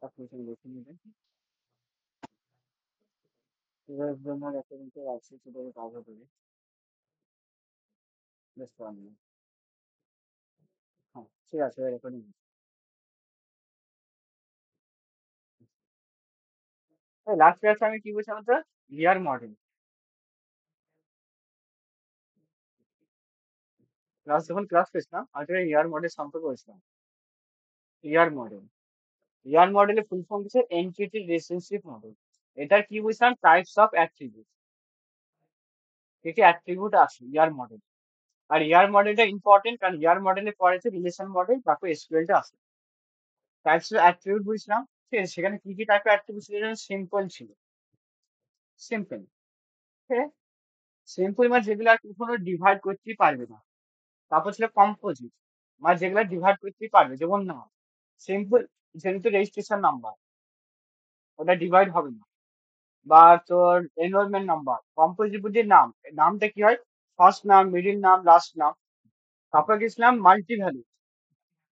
Application দেখে নেবেন। এবার জন্য একটা কিন্তু আছে সেটা কাজ হবে বেশ পারবেন। হ্যাঁ ঠিক আছে রেকর্ডিং। লাস্ট ক্লাসে আমি কি বলছিলাম তো ইয়ার মডেল যখন ক্লাস করেছিলাম আমি ইয়ার মডেল সম্পর্কে বলছিলাম। ইয়ার মডেল ইয়ার মডেলের ফুল ফর্ম হচ্ছে এন্টিটি রিলেশনশিপ মডেল। এটার কি বুঝলাম টাইপস অফ অ্যাট্রিবিউট। কি কি অ্যাট্রিবিউট আছে ইয়ার মডেল। আর ইয়ার মডেলটা ইম্পর্টেন্ট কারণ ইয়ার মডেলের পরে যে রিলেশন মডেল তারপর এসকিউএলটা আছে। টাইপস অফ অ্যাট্রিবিউট বুঝলাম। ঠিক আছে সেখানে কি কি টাইপের অ্যাট্রিবিউট ছিল সিম্পল ছিল। সিম্পল ঠিক আছে। সিম্পল মানে যেগুলো আর কখনো ডিভাইড করতেই পারবে না। তারপর ছিল কম্পোজিট মানে যেগুলো ডিভাইড করতেই পারবে যেমন নাম। সিম্পল যেহেতু রেজিস্ট্রেশন নাম্বার ওটা ডিভাইড হবে না। বা তোর এনরোলমেন্ট নাম্বার কম্পোজিট বুঝে নাম। নামটা কি হয় ফার্স্ট নাম মিডিল নাম লাস্ট নাম। তারপর গেছিলাম মাল্টি ভ্যালু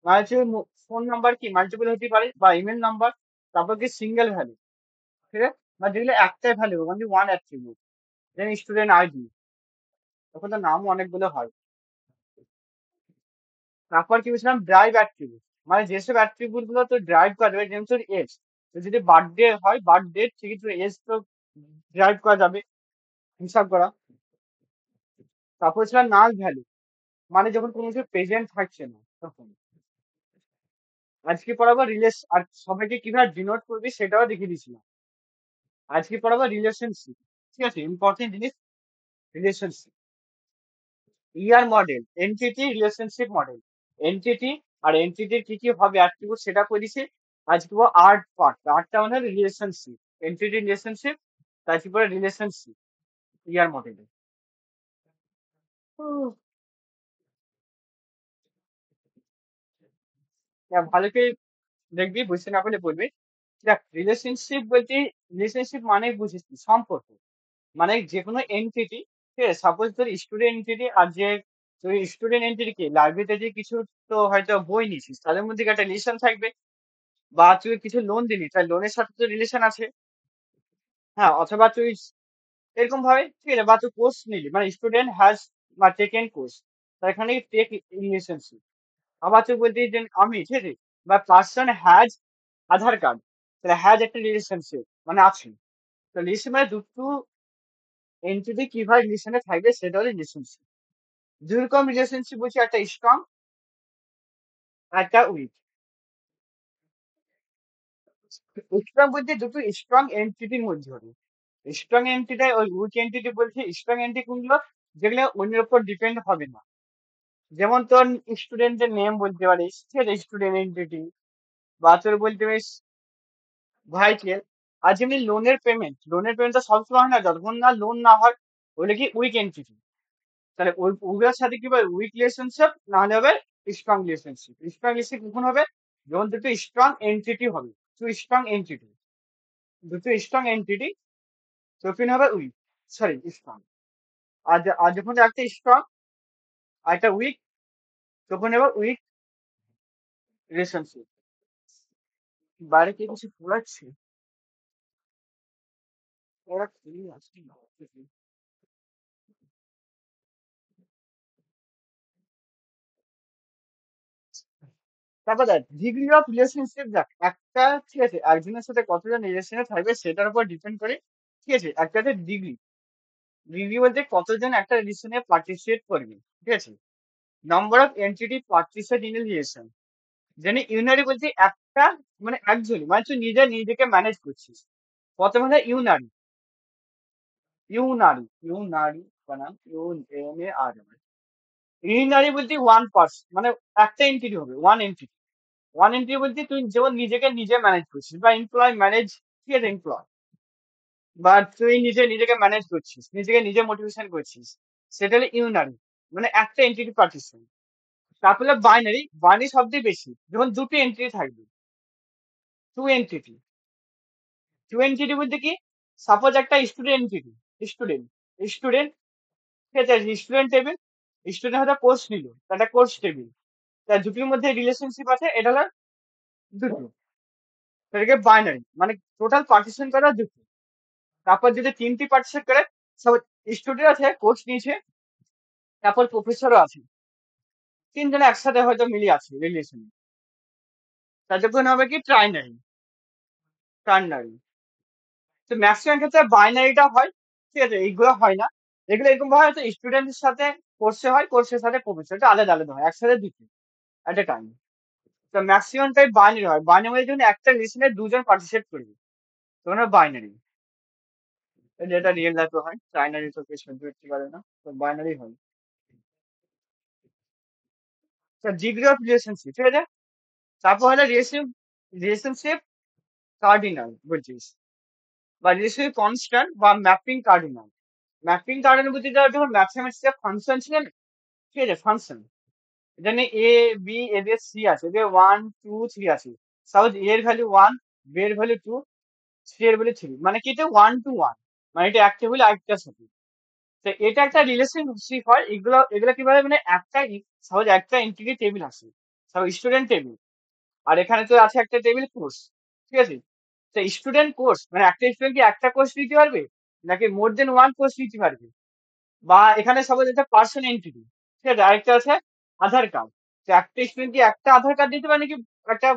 মানে হচ্ছে ফোন নাম্বার কি মাল্টিপল হতে পারে বা ইমেল নাম্বার। তারপর কি সিঙ্গেল ভ্যালু ঠিক আছে মানে যেগুলো একটাই ভ্যালু মানে ওয়ান অ্যাট্রিবিউট যেমন স্টুডেন্ট আইডি। তখন তো নাম অনেকগুলো হয়। তারপর কি বলছিলাম ড্রাইভ অ্যাট্রিবিউট মানে যেসব অ্যাট্রিবিউট গুলো তো ড্রাইভ করবে যেমন তোর এজ। তো যদি বার্থডে হয় বার্থডে ঠিক তোর এজ তো ড্রাইভ করা যাবে হিসাব করা। তারপর ছিল নাল ভ্যালু মানে যখন কোনো কিছু প্রেজেন্ট থাকছে না তখন। আজকে পড়াবো রিলেশন আর সবাইকে কিভাবে ডিনোট করবি সেটাও দেখিয়ে দিয়েছিলাম। আজকে পড়াবো রিলেশনশিপ। ঠিক আছে ইম্পর্টেন্ট জিনিস relationship. ER model entity relationship model. Entity আর এনটিটির কি কি হবে অ্যাট্রিবিউট সেটা করেছি। আজকে আর্ট পার্ট আর্টটা মানে রিলেশনশিপ এনটিটি রিলেশনশিপ তারপরে রিলেশনশিপ ইয়ার মডেলে। ভালো করে দেখবি বুঝতে না পারলে বলবি। দেখ রিলেশনশিপ বলতে রিলেশনশিপ মানে বুঝিস কি? সম্পর্ক মানে যে কোনো এন্টিটি ঠিক আছে সাপোজ তোর স্টুডেন্ট এন্টিটি আর যে তুই স্টুডেন্ট এন্টিটি কি লাইব্রেরিতে যে কিছু তো হয়তো বই নিছিস তাদের মধ্যে কি একটা রিলেশন থাকবে। বা তুই কিছু লোন দিলি তাই লোনের সাথে তো রিলেশন আছে। হ্যাঁ অথবা তুই এরকম ভাবে ঠিক আছে বা তুই কোর্স নিলি মানে স্টুডেন্ট হ্যাজ বা টেকেন কোর্স তার এখানে টেক রিলেশনশিপ। আবার তুই বলতে যে আমি ঠিক আছে বা পার্সন হ্যাজ আধার কার্ড তাহলে হ্যাজ একটা রিলেশনশিপ মানে আছে। তো রিলেশন মানে দুটো এন্টিটি কিভাবে রিলেশনে থাকবে সেটা হলো রিলেশনশিপ। দুই রকম রিলেশনশিপ বলছি একটা স্ট্রং একটা উইক। স্ট্রং বলতে দুটো স্ট্রং এন্টিটির মধ্যে হবে। স্ট্রং এন্টিটি ওই উইক এন্টিটি বলছে স্ট্রং এন্টিটি কোনগুলো যেগুলো অন্যের উপর ডিপেন্ড হবে না। যেমন তোর স্টুডেন্টের নেম বলতে পারিস ঠিক আছে স্টুডেন্ট এন্টিটি। বা তোর বলতে পারিস ভাইকেল। আর যেমনি লোনের পেমেন্টটা সবসময় হয় না যতক্ষণ না লোন না হয় ওইটা কি উইক এন্টিটি। তাহলে ওই ওগুলোর সাথে কি হবে উইক রিলেশনশিপ না হলে হবে স্ট্রং রিলেশনশিপ। স্ট্রং রিলেশনশিপ কখন হবে যখন দুটো স্ট্রং এন্টিটি হবে। স্ট্রং এন্টিটি দুটো স্ট্রং এন্টিটি তখন হবে উইক সরি স্ট্রং। আর যখন একটা স্ট্রং আর একটা উইক তখন হবে উইক রিলেশনশিপ। বাইরে কি কিছু পড়াচ্ছে ওরা কি আছে তারপর দেখ ডিগ্রি অফ রিলেশনশিপ দেখ একটা ঠিক আছে একজনের সাথে কতজন রিলেশনে থাকবে সেটার উপর ডিপেন্ড করে। ঠিক আছে একটা ডিগ্রি ডিগ্রি বলতে কতজন একটা রিলেশনে পার্টিসিপেট করবে। ঠিক আছে number of entity participate in relation যেন ইউনারি বলতে একটা মানে একজনই মানে তুই নিজে নিজেকে ম্যানেজ করছিস। প্রথমে হলো ইউনারি ইউনারি ইউনারি বানান ইউএনএআর। ইউনারি বলতে ওয়ান পার্সন মানে একটা এন্টিটি হবে ওয়ান এন্টিটি বলতে তুই যেমন নিজেকে নিজে ম্যানেজ করছিস বা এমপ্লয় ম্যানেজ ঠিক আছে এমপ্লয় বা তুই নিজেকে ম্যানেজ করছিস নিজেকে নিজে মোটিভেশন করছিস সেটা হলো ইউনারি মানে একটা এন্টিটি পার্টিশন। তারপরে বাইনারি বাইনারি সবচেয়ে বেশি যেমন দুটো এন্টিটি থাকবে টু এন্টিটি। টু এন্টিটি বলতে কি সাপোজ একটা স্টুডেন্ট এন্টিটি স্টুডেন্ট স্টুডেন্ট ঠিক আছে স্টুডেন্ট টেবিল স্টুডেন্ট হয়তো কোর্স নিল একটা কোর্স টেবিল। তার দুটোর মধ্যে রিলেশনশিপ আছে, এটা হলো দুটো, সেটাকে বাইনারি, মানে টোটাল পার্টিশন করা দুটো। তারপর যদি তিনটি পার্টিশন করে, সব স্টুডেন্ট আছে, কোর্স নিয়েছে, তারপর প্রফেসরও আছে, তিনজনে একসাথে হয়তো মিলিয়ে আছে রিলেশন, তাদের হবে কি ট্রাইনারি, টার্নারি। তো ম্যাক্সিমাম ক্ষেত্রে বাইনারিটা হয়, ঠিক আছে, এইগুলো হয় না। এগুলো এরকম হয় হয়তো স্টুডেন্টের সাথে কোর্সে হয়, কোর্সের সাথে প্রফেসর, আলাদা আলাদা হয়, একসাথে দুটো এট এ টাইম। তো ম্যাক্সিমাম টাইম বাইনারি হয়, বাইনারি জন্য একটা রিলেশনে দুজন পার্টিসিপেট করবে, তখন বাইনারি। যেটা রিয়েল লাইফে হয়, ট্রাইনারি তো কেউ সহ্য করতে পারে না, তো বাইনারি হয়। ডিগ্রি অফ রিলেশনশিপ, ঠিক আছে। তারপর হলো রিলেশনশিপ কার্ডিনাল বলছিস, বা রিলেশনশিপ কনস্ট্যান্ট বা ম্যাপিং কার্ডিনাল। ম্যাপিং কার্ডিনাল বলতে যখন ম্যাথমেটিক্স এর ফাংশন ছিল না, ঠিক আছে, ফাংশন, এখানে এ বি এদের সি আছে, এদের 1 2 3 আছে। সাপোজ এ এর ভ্যালু 1, বি এর ভ্যালু 2, সি এর ভ্যালু 3, মানে কি এটা 1 to 1, মানে এটা একটা হলে আরেকটার সাথে। তো এটা একটা রিলেশনশিপ হয়। এগুলো এগুলো কিভাবে, মানে একটা সাপোজ একটা এন্টিটি টেবিল আছে, সাপোজ স্টুডেন্ট টেবিল, আর এখানে তো আছে একটা টেবিল কোর্স, ঠিক আছে। তো স্টুডেন্ট কোর্স মানে একটা স্টুডেন্ট কি একটা কোর্স নিতে পারবে, নাকি মোর দেন ওয়ান কোর্স নিতে পারবে? বা এখানে সাপোজ একটা পার্সন এন্টিটি, ঠিক আছে, আরেকটা আছে আধার কার্ড। তো একটা স্টুডেন্ট কি একটা আধার কার্ড নিতে পারে, নাকি একটা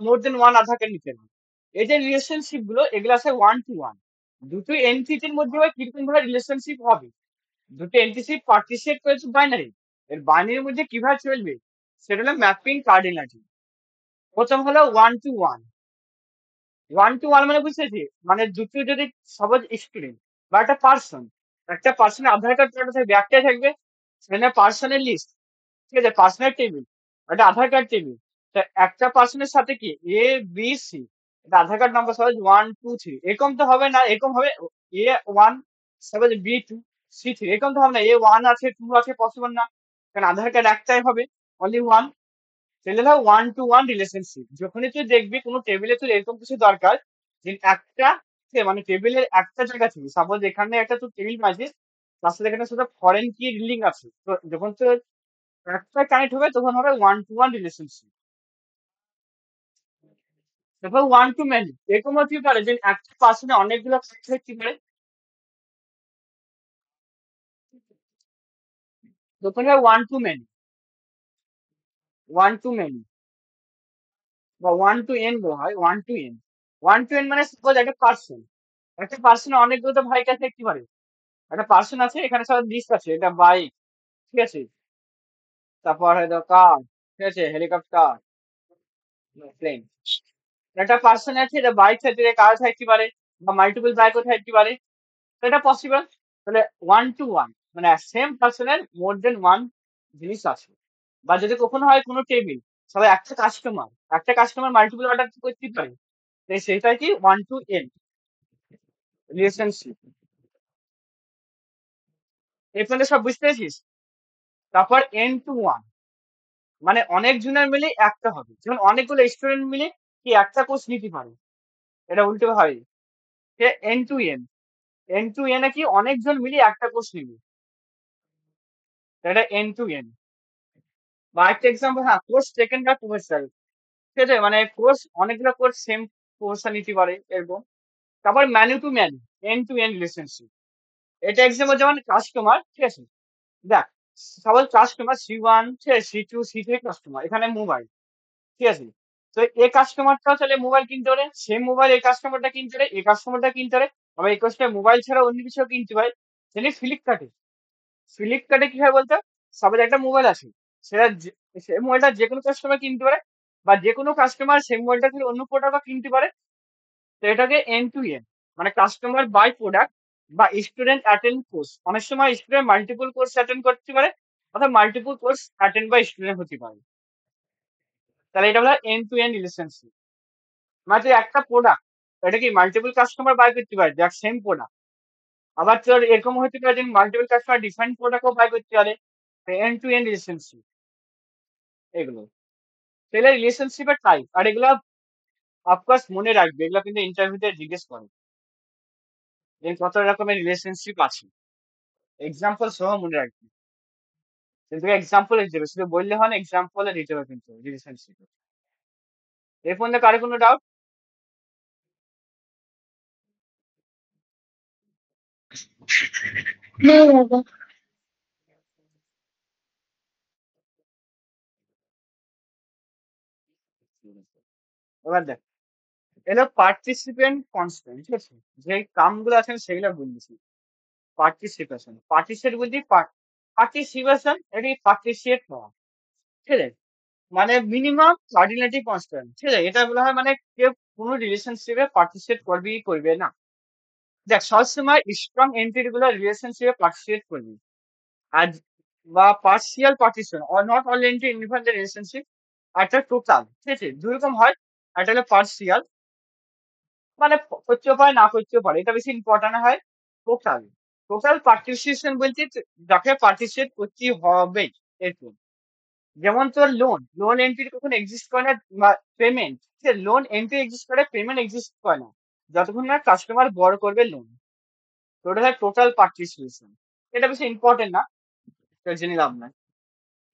মোর দেন ওয়ান আধার কার্ড নিতে পারে? এই যে রিলেশনশিপ গুলো, এগুলো আছে 1 to 1। দুটো এন্টিটির মধ্যে কিরকম ভাবে রিলেশনশিপ হবে, দুটো এন্টিটি পার্টিসিপেট করেছে বাইনারি, এর বাইনারির মধ্যে কিভাবে চলবে, সেটা হলো ম্যাপিং কার্ডিনালিটি। প্রথম হলো 1 to 1। 1 to 1 মানে বুঝতেছি, মানে দুটো যদি সপোজ স্টুডেন্ট বা একটা পার্সনের আধার কার্ড কটা থাকবে, একটাই থাকবে, সেখানে পার্সনের লিস্ট, ঠিক আছে, পার্সনের টেবিল, একটা আধার কার্ড টেবিল। তা একটা পার্সনের সাথে কি এ বি সি, এটা আধার কার্ড নাম্বার সহজ 1 2 3, এরকম তো হবে না, এরকম হবে A1, সপোজ B2 C3, এরকম তো হবে না, A1 আছে 2 আছে, পসিবল না, কারণ আধার কার্ড একটাই হবে, অনলি ওয়ান। তাহলে ধর 1 to 1 রিলেশনশিপ, যখনই তুই দেখবি কোনো টেবিলে তোর এরকম কিছু দরকার, যে একটা মানে টেবিলের একটা জায়গা থেকে, সাপোজ এখানে একটা তুই টেবিল পাইছিস, তার সাথে এখানে শুধু ফরেন কি লিঙ্ক আছে, তো যখন তোর একটা কানেক্ট হবে, তখন হবে 1 to 1 রিলেশনশিপ। তারপর 1 to many, এরকম হতে পারে যে একটা পার্সনে অনেকগুলো কানেক্ট থাকতে পারে, তখন হয় 1 to many, 1 to many, বা 1 to n হয়, 1 to n। 1 to n মানে সাপোজ একটা পার্সনে অনেকগুলো তো ভাই কাছে থাকতে পারে। একটা পার্সন আছে, এখানে সব লিস্ট আছে, এটা বাইক, ঠিক আছে, তারপর হয়তো কার, ঠিক আছে, হেলিকপ্টার, প্লেন। একটা পার্সন আছে, এটা বাইক থাকতে পারে, কার থাকতে পারে, বা মাল্টিপল বাইকও থাকতে পারে, তো এটা পসিবল। তাহলে 1 to 1 মানে সেম পার্সনের মোর দেন ওয়ান জিনিস আছে। বা যদি কখনো হয় কোনো টেবিল, সবাই একটা কাস্টমার মাল্টিপল অর্ডার করতে পারে, তো সেটা কি 1 to n রিলেশনশিপ। এই পর্যন্ত সব বুঝতে পেরেছিস? তারপর N to 1 মানে অনেক জনের মিলে একটা হবে, যেমন অনেকগুলো স্টুডেন্ট মিলে কি একটা কোর্স নিতে পারে, এটা উল্টো হয়। N to n এ কি অনেকজন মিলে একটা কোর্স নিবে, এটা N to n। বা একটা এক্সাম্পল, হ্যাঁ, কোর্স টেকেন বাই প্রফেসর, ঠিক আছে, মানে অনেকগুলো কোর্স সেম কোর্স নিতে পারে, এরকম। তারপর many to many, N to n relationship, এটা এক্সাম্পল যেমন কাস্টমার, ঠিক আছে, দেখ, সবাই কাস্টমার C1, ঠিক আছে, C2 C3 কাস্টমার, এখানে মোবাইল, ঠিক আছে। তো এই কাস্টমারটাও তাহলে মোবাইল কিনতে পারে, সেম মোবাইল এই কাস্টমারটা কিনতে পারে, এই কাস্টমারটা কিনতে পারে, আবার এই কাস্টমার মোবাইল ছাড়া অন্য কিছু কিনতে পারে। তেমনি ফ্লিপকার্টে কি হয় বলতো, সবার একটা মোবাইল আছে, সেটা সে মোবাইলটা যে কোনো কাস্টমার কিনতে পারে, বা যে কোনো কাস্টমার সেই মোবাইলটা থেকে অন্য প্রোডাক্টও কিনতে পারে। তো এটাকে N to n, মানে কাস্টমার বাই প্রোডাক্ট, বা স্টুডেন্ট অ্যাটেন্ড কোর্স, অনেক সময় স্টুডেন্ট মাল্টিপল কোর্স অ্যাটেন্ড করতে পারে, অর্থাৎ multiple course attend by student হতে পারে। তাহলে এটা হলো N to n রিলেশনশিপ। মানে তুই একটা প্রোডাক্ট, এটা কি মাল্টিপল কাস্টমার বাই করতে পারে, দেখ সেম প্রোডাক্ট। আবার তোর এরকম হতে পারে যে মাল্টিপল কাস্টমার ডিফারেন্ট প্রোডাক্টও বাই করতে পারে। N to n রিলেশনশিপ এগুলো। তাহলে রিলেশনশিপের টাইপ, আর এগুলো অফকোর্স মনে রাখবে, এগুলো কিন্তু ইন্টারভিউতে জিজ্ঞেস করে যে কত রকমের রিলেশনশিপ আছে, এক্সাম্পল সহ মনে রাখবে। কিন্তু এক্সাম্পল দিতে হবে, শুধু বললে হয় না, এক্সাম্পল দিতে হবে কিন্তু রিলেশনশিপ। এই পর্যন্ত কারো কোনো ডাউট? নেই বাবা। এবার দেখ, এটা পার্টিসিপেন্ট কনস্ট্যান্ট, ঠিক আছে? যে কামগুলো আছে আমি সেগুলো বলছি। পার্টিসিপেশন, পার্টিসিপেট বলতে পার্টিসিপেশন, এটি পার্টিসিপেট হওয়া, ঠিক আছে? মানে মিনিমাম কার্ডিনালিটি কনস্ট্যান্ট, ঠিক আছে? এটা বলা হয় মানে কেউ কোনো রিলেশনশিপে পার্টিসিপেট করবেই করবে না। দেখ, সবসময় স্ট্রং এন্টিটি গুলো রিলেশনশিপে পার্টিসিপেট করবে। আর বা partial partition or not all anti independent relationship, একটা টোটাল, ঠিক আছে? দুই রকম হয়। একটা হলো পার্সিয়াল, মানে করতেও পারে না করতেও পারে, এটা বেশি ইম্পর্টেন্ট হয়। টোটাল, টোটাল পার্টিসিপেশন বলতে যাকে পার্টিসিপেট করতে হবে এরকম। যেমন তোর লোন, লোন এন্ট্রি কখন এক্সিস্ট করে না, পেমেন্ট, সে লোন এন্ট্রি এক্সিস্ট করে, পেমেন্ট এক্সিস্ট করে না যতক্ষণ না কাস্টমার বড় করবে লোন। তো ওটা হয় টোটাল পার্টিসিপেশন। এটা বেশি ইম্পর্টেন্ট না, তো জেনে লাভ নাই।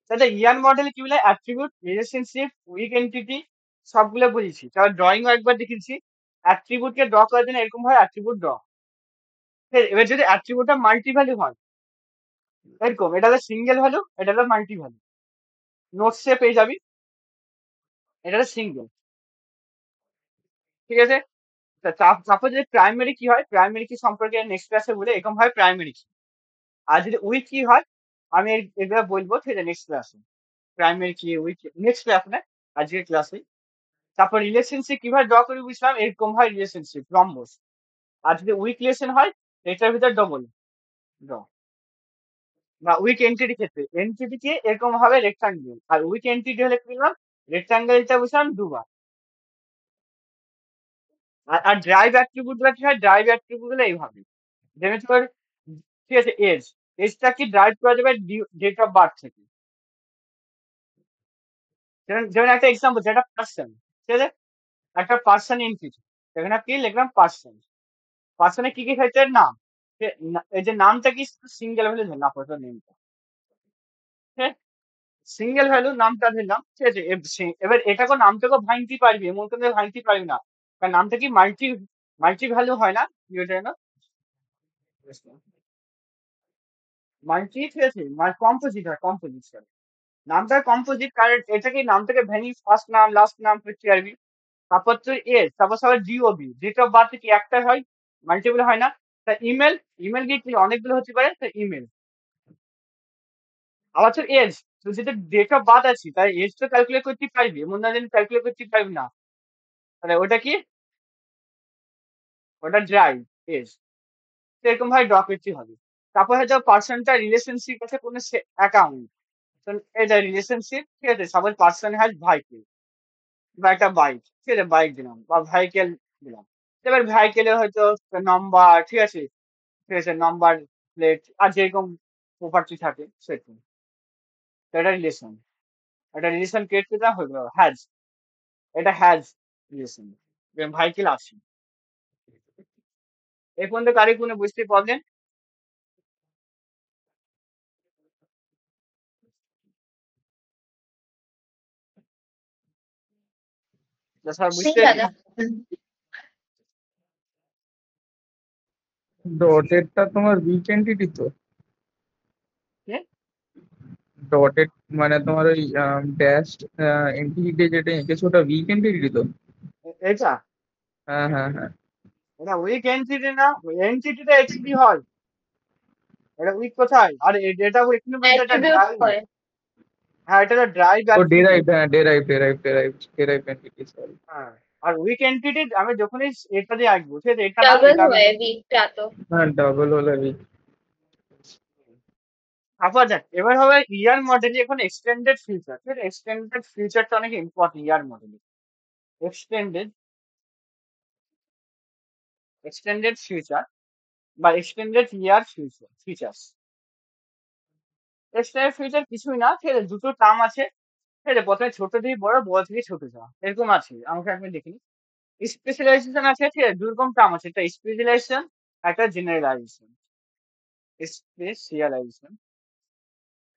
তাহলে ইয়ার মডেল কি বলে? অ্যাট্রিবিউট, রিলেশনশিপ, উইক এন্টিটি সবগুলো বুঝেছি। তাহলে ড্রয়িং একবার দেখেছি। অ্যাট্রিবিউট কে ড্র করার জন্য এরকম হয়, অ্যাট্রিবিউট ড্র। এবার যদি অ্যাট্রিবিউটটা মাল্টি ভ্যালু হয়, এরকম, এটা হলো সিঙ্গেল ভ্যালু, এটা হলো মাল্টি ভ্যালু, নোটসে পেয়ে যাবি। এটা হলো সিঙ্গেল, ঠিক আছে? তারপর যদি প্রাইমারি কি হয়, প্রাইমারি কি সম্পর্কে নেক্সট ক্লাসে বলে, এরকম হয় প্রাইমারি কি। আর যদি উইক কি হয়, আমি এগুলো বলবো, ঠিক আছে, নেক্সট ক্লাসে। প্রাইমারি কি, উইক, নেক্সট ক্লাস না, আজকের ক্লাসে। তারপর রিলেশনশিপ কিভাবে ড্র করে বুঝলাম, এরকম হয় রিলেশনশিপ রম্বস। আর যদি উইক রিলেশন হয়, এটার ভিতর ডবল ড্র। বা উইক এন্টিটি ক্ষেত্রে এন্টিটি কে এরকম ভাবে রেক্টাঙ্গেল, আর উইক এন্টিটি হলে কি বললাম, রেক্টাঙ্গেলটা বুঝলাম দুবার। আর ড্রাইভ অ্যাট্রিবিউট গুলো কি হয়, ড্রাইভ অ্যাট্রিবিউট গুলো এইভাবে, যেমন তোর, ঠিক আছে, এজ, এজটা কি ড্রাইভ করা যাবে ডেট অফ বার্থ থেকে। যেমন যেমন একটা এক্সাম্পল, যেটা পার্সন, ঠিক আছে, একটা পার্সন এন্টিটি, সেখানে কি লিখলাম পার্সন। পার্সনে কি কি থাকছে, নাম, এই যে নামটা কি সিঙ্গেল ভ্যালু ধরলাম, আপাতত নেমটা, ঠিক, সিঙ্গেল ভ্যালু নামটা ধরলাম, ঠিক আছে? এবার এটাকে নামটাকে ভাঙতে পারবি, এমন করে ভাঙতে পারবি না, কারণ নামটা কি মাল্টি মাল্টি ভ্যালু হয় না, কি ওটা না, মাল্টি, ঠিক আছে, কম্পোজিট হয়, কম্পোজিট। নামটা কম্পোজিট, কারণ এটাকে নামটাকে ভ্যানি ফার্স্ট নাম লাস্ট নাম করতে পারবি। তারপর তোর এজ, তারপর সবাই ডিওবি, ডেট অফ বার্থ কি একটা হয়, মাল্টিপল হয় না। তা ইমেল, ইমেল কি অনেকগুলো হতে পারে, তা ইমেল। আবার তোর এজ, তো যেটা ডেট অফ বার্থ আছে তাই এজ তো ক্যালকুলেট করতে পারবি, এমন না যেন ক্যালকুলেট করতে পারবি না। তাহলে ওটা কি, ওটা ড্রাইভ এজ, এরকম ভাবে ড্র করতে হবে। তারপর হয়তো পার্সনটা রিলেশনশিপ আছে কোনো অ্যাকাউন্ট, তো এটা রিলেশনশিপ, ঠিক আছে? সাপোজ পার্সন হ্যাজ ভাইকেল, বা একটা বাইক, ঠিক আছে, বাইক দিলাম বা ভেহিকেল দিলাম। এবার ভেহিকেলে হয়তো নাম্বার, ঠিক আছে, ঠিক আছে, নাম্বার প্লেট আর যেরকম প্রপার্টি থাকে সেরকম। তো এটা রিলেশন, একটা রিলেশন ক্রিয়েট করতে হয়ে গেল হ্যাজ, এটা হ্যাজ রিলেশন, ভেহিকেল আছে। এই পর্যন্ত কারি কোনো বুঝতে প্রবলেম? স্যার নেই বুঝতে দাদা। পেরেছিস? ডটেডটা তোমার উইক এন্টিটি তো। কে? ডটেড মানে তোমার ওই ড্যাশ এন্টিটি যেটা এঁকেছো ওটা উইক এন্টিটি তো। এটা, হ্যাঁ হ্যাঁ হ্যাঁ। এটা উইক এন্টিটি না, এন্টিটিটা এইচডি হয়, এটা উইক কোথায়? আর এটা এখানে বলতে এটা অ্যাট্রিবিউট ড্রাইভ। হয়। হ্যাঁ, এটা ড্রাইভ ও অ্যাট্রিবিউট। ডেরাইভ, হ্যাঁ derive derive derive derive entity, sorry. হ্যাঁ, আর উইক এন্টিটি আমি যখনই এটা দিয়ে আঁকবো, ঠিক আছে, এটা না, ডাবল এটা আমি হয় বলবো। উইকটা তো। হ্যাঁ ডাবল হলে উইক। আবার দেখ, এবার হবে ইয়ার মডেলে এখন এক্সটেন্ডেড ফিউচার, ঠিক আছে? এক্সটেন্ডেড ফিউচারটা অনেক ইম্পর্টেন্ট ইয়ার মডেলে। এক্সটেন্ডেড, এক্সটেন্ডেড ফিউচার বা এক্সটেন্ডেড ইয়ার ফিউচার, ফিচার্স। এক্সটেন্ডেড ফিউচার কিছুই না, ঠিক আছে, দুটো টার্ম আছে, ঠিক আছে? প্রথমে ছোট থেকে বড়, বড় থেকে ছোট যাওয়া, এরকম আছে, আমাকে একবার দেখিনি। স্পেশালাইজেশন আছে, ঠিক আছে, দুরকম টার্ম আছে, একটা স্পেশালাইজেশন, একটা জেনারেলাইজেশন। স্পেশালাইজেশন,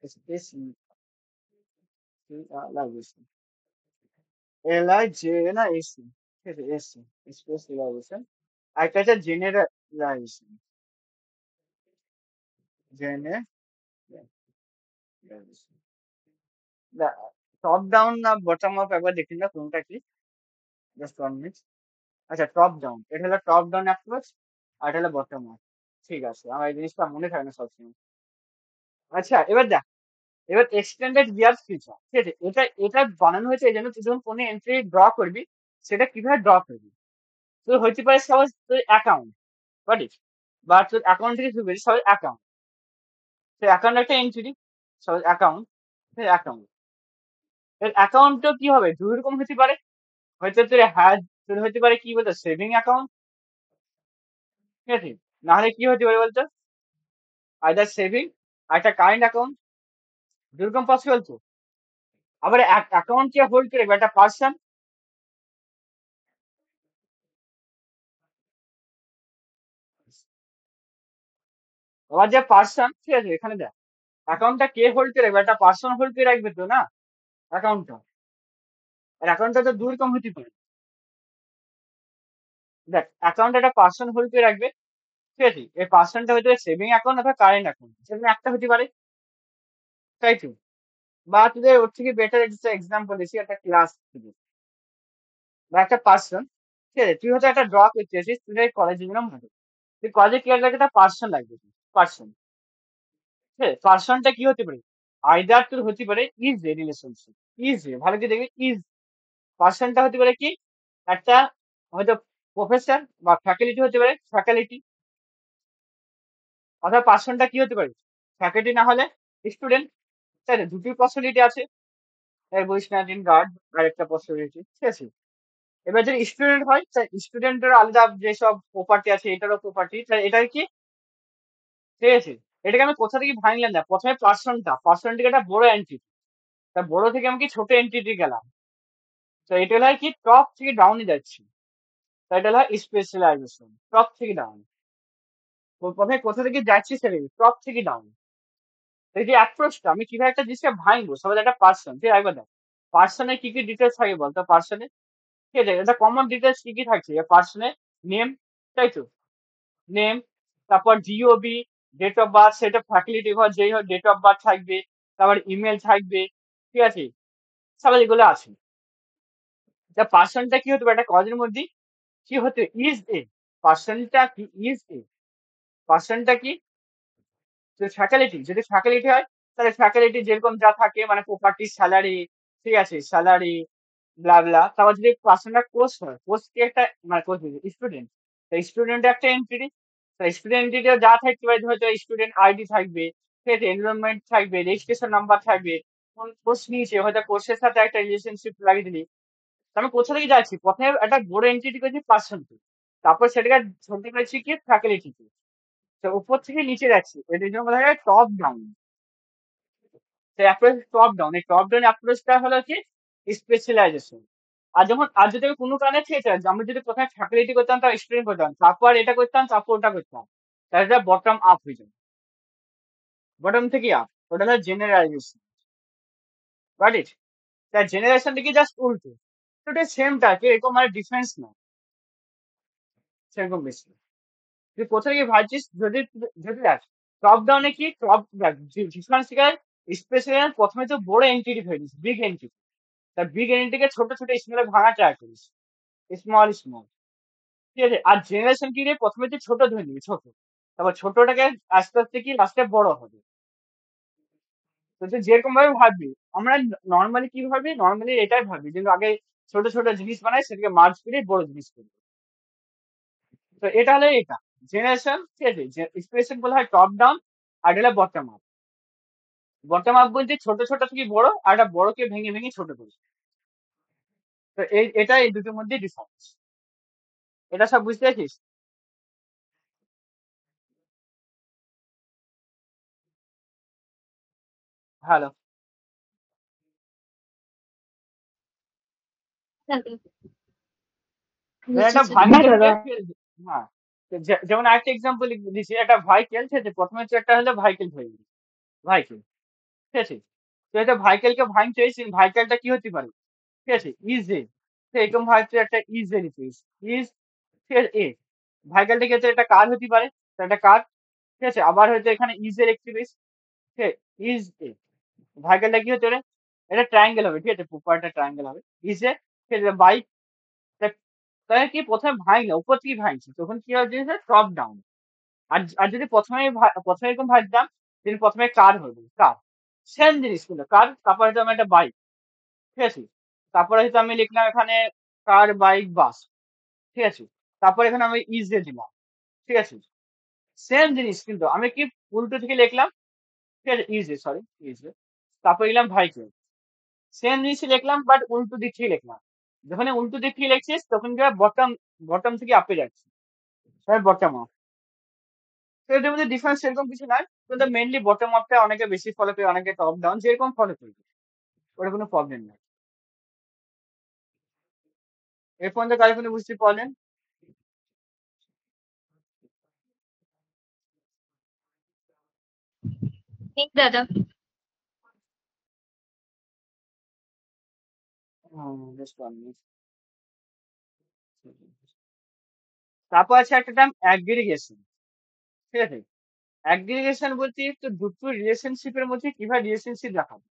স্পেস এলাইজেশন, এলআই জে না এসি, ঠিক আছে, এসি, স্পেস এলাইজেশন। আর একটা হচ্ছে জেনারেলাইজেশন, জেনারেলাইজেশন। টপ ডাউন না বটম আপ একবার দেখি না কোনটা কি, জাস্ট 1 মিনিট। আচ্ছা, টপ ডাউন, এটা হলো টপ ডাউন অ্যাপ্রোচ, আর এটা হলো বটম আপ। ঠিক আছে, আমার এই জিনিসটা মনে থাকে না সবসময়। আচ্ছা, এবার দেখ, এবার এক্সটেন্ডেড গিয়ার ফিচার, ঠিক আছে, এটা এটা বানানো হয়েছে এই জন্য তুই যখন কোনো এন্ট্রি ড্র করবি, সেটা কিভাবে ড্র করবি। তোর হইতে পারে সাপোজ তোর অ্যাকাউন্ট, বাট বা তোর অ্যাকাউন্ট থেকে শুরু করি, সাপোজ অ্যাকাউন্ট, তো অ্যাকাউন্ট একটা এন্ট্রি, সাপোজ অ্যাকাউন্ট, অ্যাকাউন্ট। এর অ্যাকাউন্টটা কি হবে, দুই রকম হতে পারে। হয়তো তোর তোর হতে পারে কি বলতো সেভিং অ্যাকাউন্ট, ঠিক আছে, না হলে কি হতে পারে বলতো, আইদার সেভিং আর একটা কারেন্ট অ্যাকাউন্ট, দুই রকম পসিবল তো। আবার অ্যাকাউন্ট কে হোল্ড করে একটা পার্সন, আবার যে পার্সন, ঠিক আছে, এখানে দেখ, অ্যাকাউন্টটা কে হোল্ড করে একটা পার্সন হোল্ড করে রাখবে তো না অ্যাকাউন্টটা। আর অ্যাকাউন্টটা তো দুই রকম হতে পারে। দেখ, অ্যাকাউন্ট একটা পার্সন হোল্ড করে রাখবে, ঠিক আছে, এই পার্সনটা হয়তো সেভিং অ্যাকাউন্ট অথবা কারেন্ট অ্যাকাউন্ট, সেখানে একটা হতে পারে, তাই তো। বা তোদের ওর থেকে বেটার একটা এক্সাম্পল দিচ্ছি, একটা ক্লাস থেকে বা একটা পার্সন, ঠিক আছে, তুই হয়তো একটা ড্র করতে আছিস, তুই কলেজে গেলাম ভালো, তুই কলেজে কি লাগবে, একটা পার্সন লাগবে, পার্সন, ঠিক আছে, পার্সনটা কি হতে পারে, আইদার তোর হতে পারে is a relationship, is a ভালো করে দেখবি, ইজ পার্সনটা হতে পারে কি একটা, হয়তো প্রফেসর বা ফ্যাকাল্টি হতে পারে, ফ্যাকাল্টি, অথবা পার্সনটা কি হতে পারে, ফ্যাকাল্টি না হলে স্টুডেন্ট, তাই না, দুটি পসিবিলিটি আছে, বৈষ্ণব গার্ড আর একটা পসিবিলিটি, ঠিক আছে। এবার যদি স্টুডেন্ট হয়, স্টুডেন্টের আলাদা যেসব প্রপার্টি আছে, এটারও প্রপার্টি, এটার কি, ঠিক আছে। এটাকে আমি কোথা থেকে ভাঙলাম না, প্রথমে পার্সনটিকে একটা বড় এন্ট্রি, তা বড় থেকে আমি কি ছোট এন্ট্রিতে গেলাম, তো এটা হলো কি টপ থেকে ডাউনে যাচ্ছি, তো এটা হলো স্পেশালাইজেশন, টপ থেকে ডাউন। প্রথমে কোথা থেকে যাচ্ছি সেটা টপ থেকে ডাউন। এই যে অ্যাপ্রোচটা আমি কিভাবে একটা জিনিসকে ভাঙবো, সবাই একটা পার্সন, ঠিক আছে, একবার দেখ, পার্সনের কি কি ডিটেলস থাকে বলতো, পার্সনে, ঠিক আছে, এটা কমন ডিটেলস কি কি থাকছে পার্সনের, নেম, তাই তো, নেম, তারপর জিওবি, ডেট অফ বার্থ, সেটা ফ্যাকাল্টি ঘর যেই হোক ডেট অফ বার্থ থাকবে, তারপর ইমেল থাকবে, ঠিক আছে, সব এগুলো আছে। তা পার্সনটা কি হতে পারে একটা কলেজের মধ্যে, কি হতে ইজ এ, পার্সনটা কি ইজ এ, পার্সনটা কি ফ্যাকাল্টি, যদি ফ্যাকাল্টি হয় তাহলে ফ্যাকাল্টি যেরকম যা থাকে মানে প্রপার্টি, স্যালারি, ঠিক আছে, স্যালারি, ব্লা ব্লা। তারপর যদি পার্সনটা কোর্স হয়, কোর্স কি একটা মানে কোর্স স্টুডেন্ট, স্টুডেন্ট একটা এন্ট্রি, স্টুডেন্ট এন্ট্রিতে যা থাকতে পারে, হয়তো স্টুডেন্ট আইডি থাকবে, ঠিক আছে, এনরোলমেন্ট থাকবে, রেজিস্ট্রেশন নাম্বার থাকবে, কোন কোর্স নিয়েছে, হয়তো কোর্সের সাথে একটা রিলেশনশিপ লাগিয়ে দিলি। তো আমি কোথা থেকে যাচ্ছি, প্রথমে একটা বড় এন্ট্রিটি করেছি পার্সনকে, তারপর সেটাকে ছোট করেছি কি ফ্যাকাল্টিকে, তো উপর থেকে নিচে যাচ্ছি, এটার জন্য বলা হয় টপ ডাউন। তো অ্যাপ্রোচ টপ ডাউন, এই টপ ডাউন অ্যাপ্রোচটা হলো কি স্পেশালাইজেশন। আর যদি আমি কোনো কারণে ঠিক আছে, আমি যদি প্রথমে ফ্যাকাল্টি করতাম, তার স্টুডেন্ট করতাম, তারপর এটা করতাম, তারপর ওটা করতাম, তাহলে এটা বটম আপ হয়ে যাবে, বটম থেকে আপ, ওটা হলো জেনারেলাইজেশন, রাইট ইট। তার জেনারেশন থেকে জাস্ট উল্টো, তো এটা সেমটা কি এরকম মানে ডিফারেন্স না, সেরকম বেশি। তুই কোথা থেকে ভাবছিস, যদি যদি দেখ টপ ডাউনে কি টপ ডিফারেন্স থেকে স্পেশালি প্রথমে তো বড় এন্টিটি হয়ে গেছিস, বিগ এন্টিটি, তা বিগ এন্টিটিকে ছোট ছোট স্মলে ভাঙা ট্রাই করিস, স্মল স্মল, ঠিক আছে। আর জেনারেশন কি রে, প্রথমে তুই ছোট ধরে নিবি, ছোট, তারপর ছোটটাকে আস্তে আস্তে কি লাস্টে বড় হবে। তো তুই যেরকম ভাবে ভাববি, আমরা নর্মালি কি ভাবি, নর্মালি এটাই ভাবি কিন্তু আগে ছোট ছোট জিনিস বানাই, সেটাকে মার্জ করে বড় জিনিস করি। তো এটা হলো এটা জেনারেশন, ঠিক আছে, স্পেশাল বলা হয় টপ ডাউন, আর এটা হলো বটম আপ। বটম আপ বলতে ছোট ছোট থেকে বড়, আর একটা বড়কে ভেঙে ভেঙে ছোট করি। তো এটা এই দুটোর মধ্যে ডিফারেন্স, এটা সব বুঝতে পারছিস। ভালো, যেমন একটা বুঝেছি। হ্যাঁ ভাইকেলকে দাদা। হ্যাঁ, তো যেমন আরেকটা এক্সাম্পল দিচ্ছি, একটা ভাইকেল, ঠিক আছে, প্রথমে হচ্ছে একটা হলো ভাইকেল হয়ে গেল, ভাইকেল, ঠিক আছে? তো এটা ভাইকেলকে ভাঙছে, ভাইকেলটা কি হতে পারে? ঠিক আছে, ইজ এ। তো এরকম ভাবছে একটা ইজ এর ইজ ইজ ঠিক আছে এ। ভাইকেলটা কি হচ্ছে একটা কার হতে পারে, তো একটা কার। ঠিক আছে, আবার হয়তো এখানে ইজ এর একটি বেস। ঠিক আছে, ইজ এ। ভাইকেলটা কি হচ্ছে রে? এটা ট্রায়াঙ্গেল হবে, ঠিক আছে, প্রপারটা ট্রায়াঙ্গেল হবে। ইজ এ, ঠিক আছে, বাইক। তাই কি প্রথমে ভাই না উপর থেকে ভাঙছে, তখন কি হবে জিনিসটা টপ ডাউন। আর যদি প্রথমে এরকম ভাবতাম, যদি প্রথমে কার হতো, কার সেম জিনিস কিন্তু কার, তারপরে হয়তো আমি একটা বাইক। ঠিক আছে, তারপরে হয়তো আমি লিখলাম এখানে কার বাইক বাস। ঠিক আছে, তারপরে এখানে আমি ইজে দিলাম। ঠিক আছে, সেম জিনিস কিন্তু আমি কি উল্টো থেকে লিখলাম। ঠিক আছে, ইজে, সরি, ইজে। তারপরে লিখলাম ভাইকে, সেম জিনিসই লিখলাম বাট উল্টো দিক থেকে লিখলাম। যখন উল্টো দিক থেকে লিখছিস তখন কি বটম, বটম থেকে আপে যাচ্ছে, বটম আপ। তো এটার মধ্যে ডিফারেন্স সেরকম কিছু নাই, কিন্তু মেনলি বটম আপটা অনেকে বেশি ফলো করে, অনেকে টপ ডাউন যেরকম ফলো করবে, ওটা কোনো প্রবলেম নাই। এর পর্যন্ত কার কোনো বুঝতে পারলেন? ঠিক দাদা। বুঝতে পারলাম। তারপর আছে একটা টার্ম অ্যাগ্রিগেশন। ঠিক আছে, অ্যাগ্রিগেশন বলতে তো দুটো রিলেশনশিপের মধ্যে কিভাবে রিলেশনশিপ দেখাবো,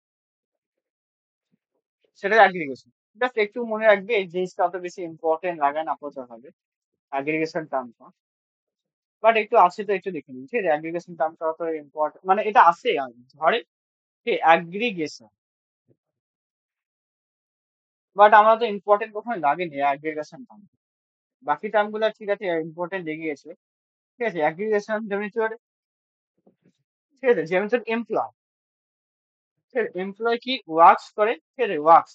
সেটা অ্যাগ্রিগেশন। জাস্ট একটু মনে রাখবে, এই জিনিসটা অত বেশি ইম্পর্টেন্ট লাগে না আপাতত হবে অ্যাগ্রিগেশন টার্মটা। বাট একটু আছে তো একটু দেখে নিন, ঠিক আছে, অ্যাগ্রিগেশন টার্মটা অত ইম্পর্টেন্ট মানে এটা আছে ধরে কি অ্যাগ্রিগেশন, বাট আমরা তো ইম্পর্টেন্ট কখনো লাগেনি অ্যাগ্রিগেশন টার্ম। বাকি টার্ম গুলো ঠিক আছে ইম্পর্টেন্ট লেগে গেছে। ঠিক আছে, অ্যাগ্রিগেশন যেমন তোর, ঠিক আছে, যেমন তোর এমপ্লয়। ঠিক আছে, এমপ্লয় কি ওয়ার্কস করে, ঠিক আছে, ওয়ার্কস।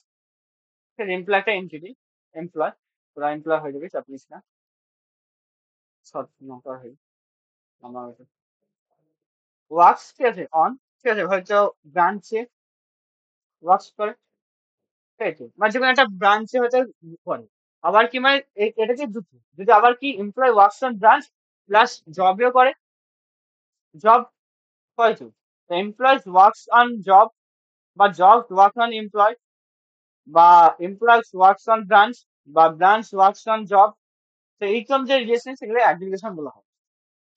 ঠিক আছে, এমপ্লয় একটা এন্টিটি, এমপ্লয়, পুরো এমপ্লয় হয়ে যাবে, চাপ নিস না, শর্ট নকর হয়ে আমার ওয়ার্কস। ঠিক আছে, অন, ঠিক আছে, হয়তো ব্রাঞ্চে ওয়ার্কস করে। ঠিক আছে, মানে যেকোনো একটা ব্রাঞ্চে হয়তো করে। আবার কি মানে এটা কি দুটো, যদি আবার কি employ works on branch plus জবও করে, জব হয়তো এমপ্লয় ওয়ার্কস অন জব, বা জব ওয়ার্ক অন এমপ্লয়, বা এমপ্লয় ওয়ার্কস অন ব্রাঞ্চ, বা ব্রাঞ্চ ওয়ার্কস অন জব। তো এইরকম যে রিলেশন সেগুলো অ্যাগ্রিগেশন বলা হয়।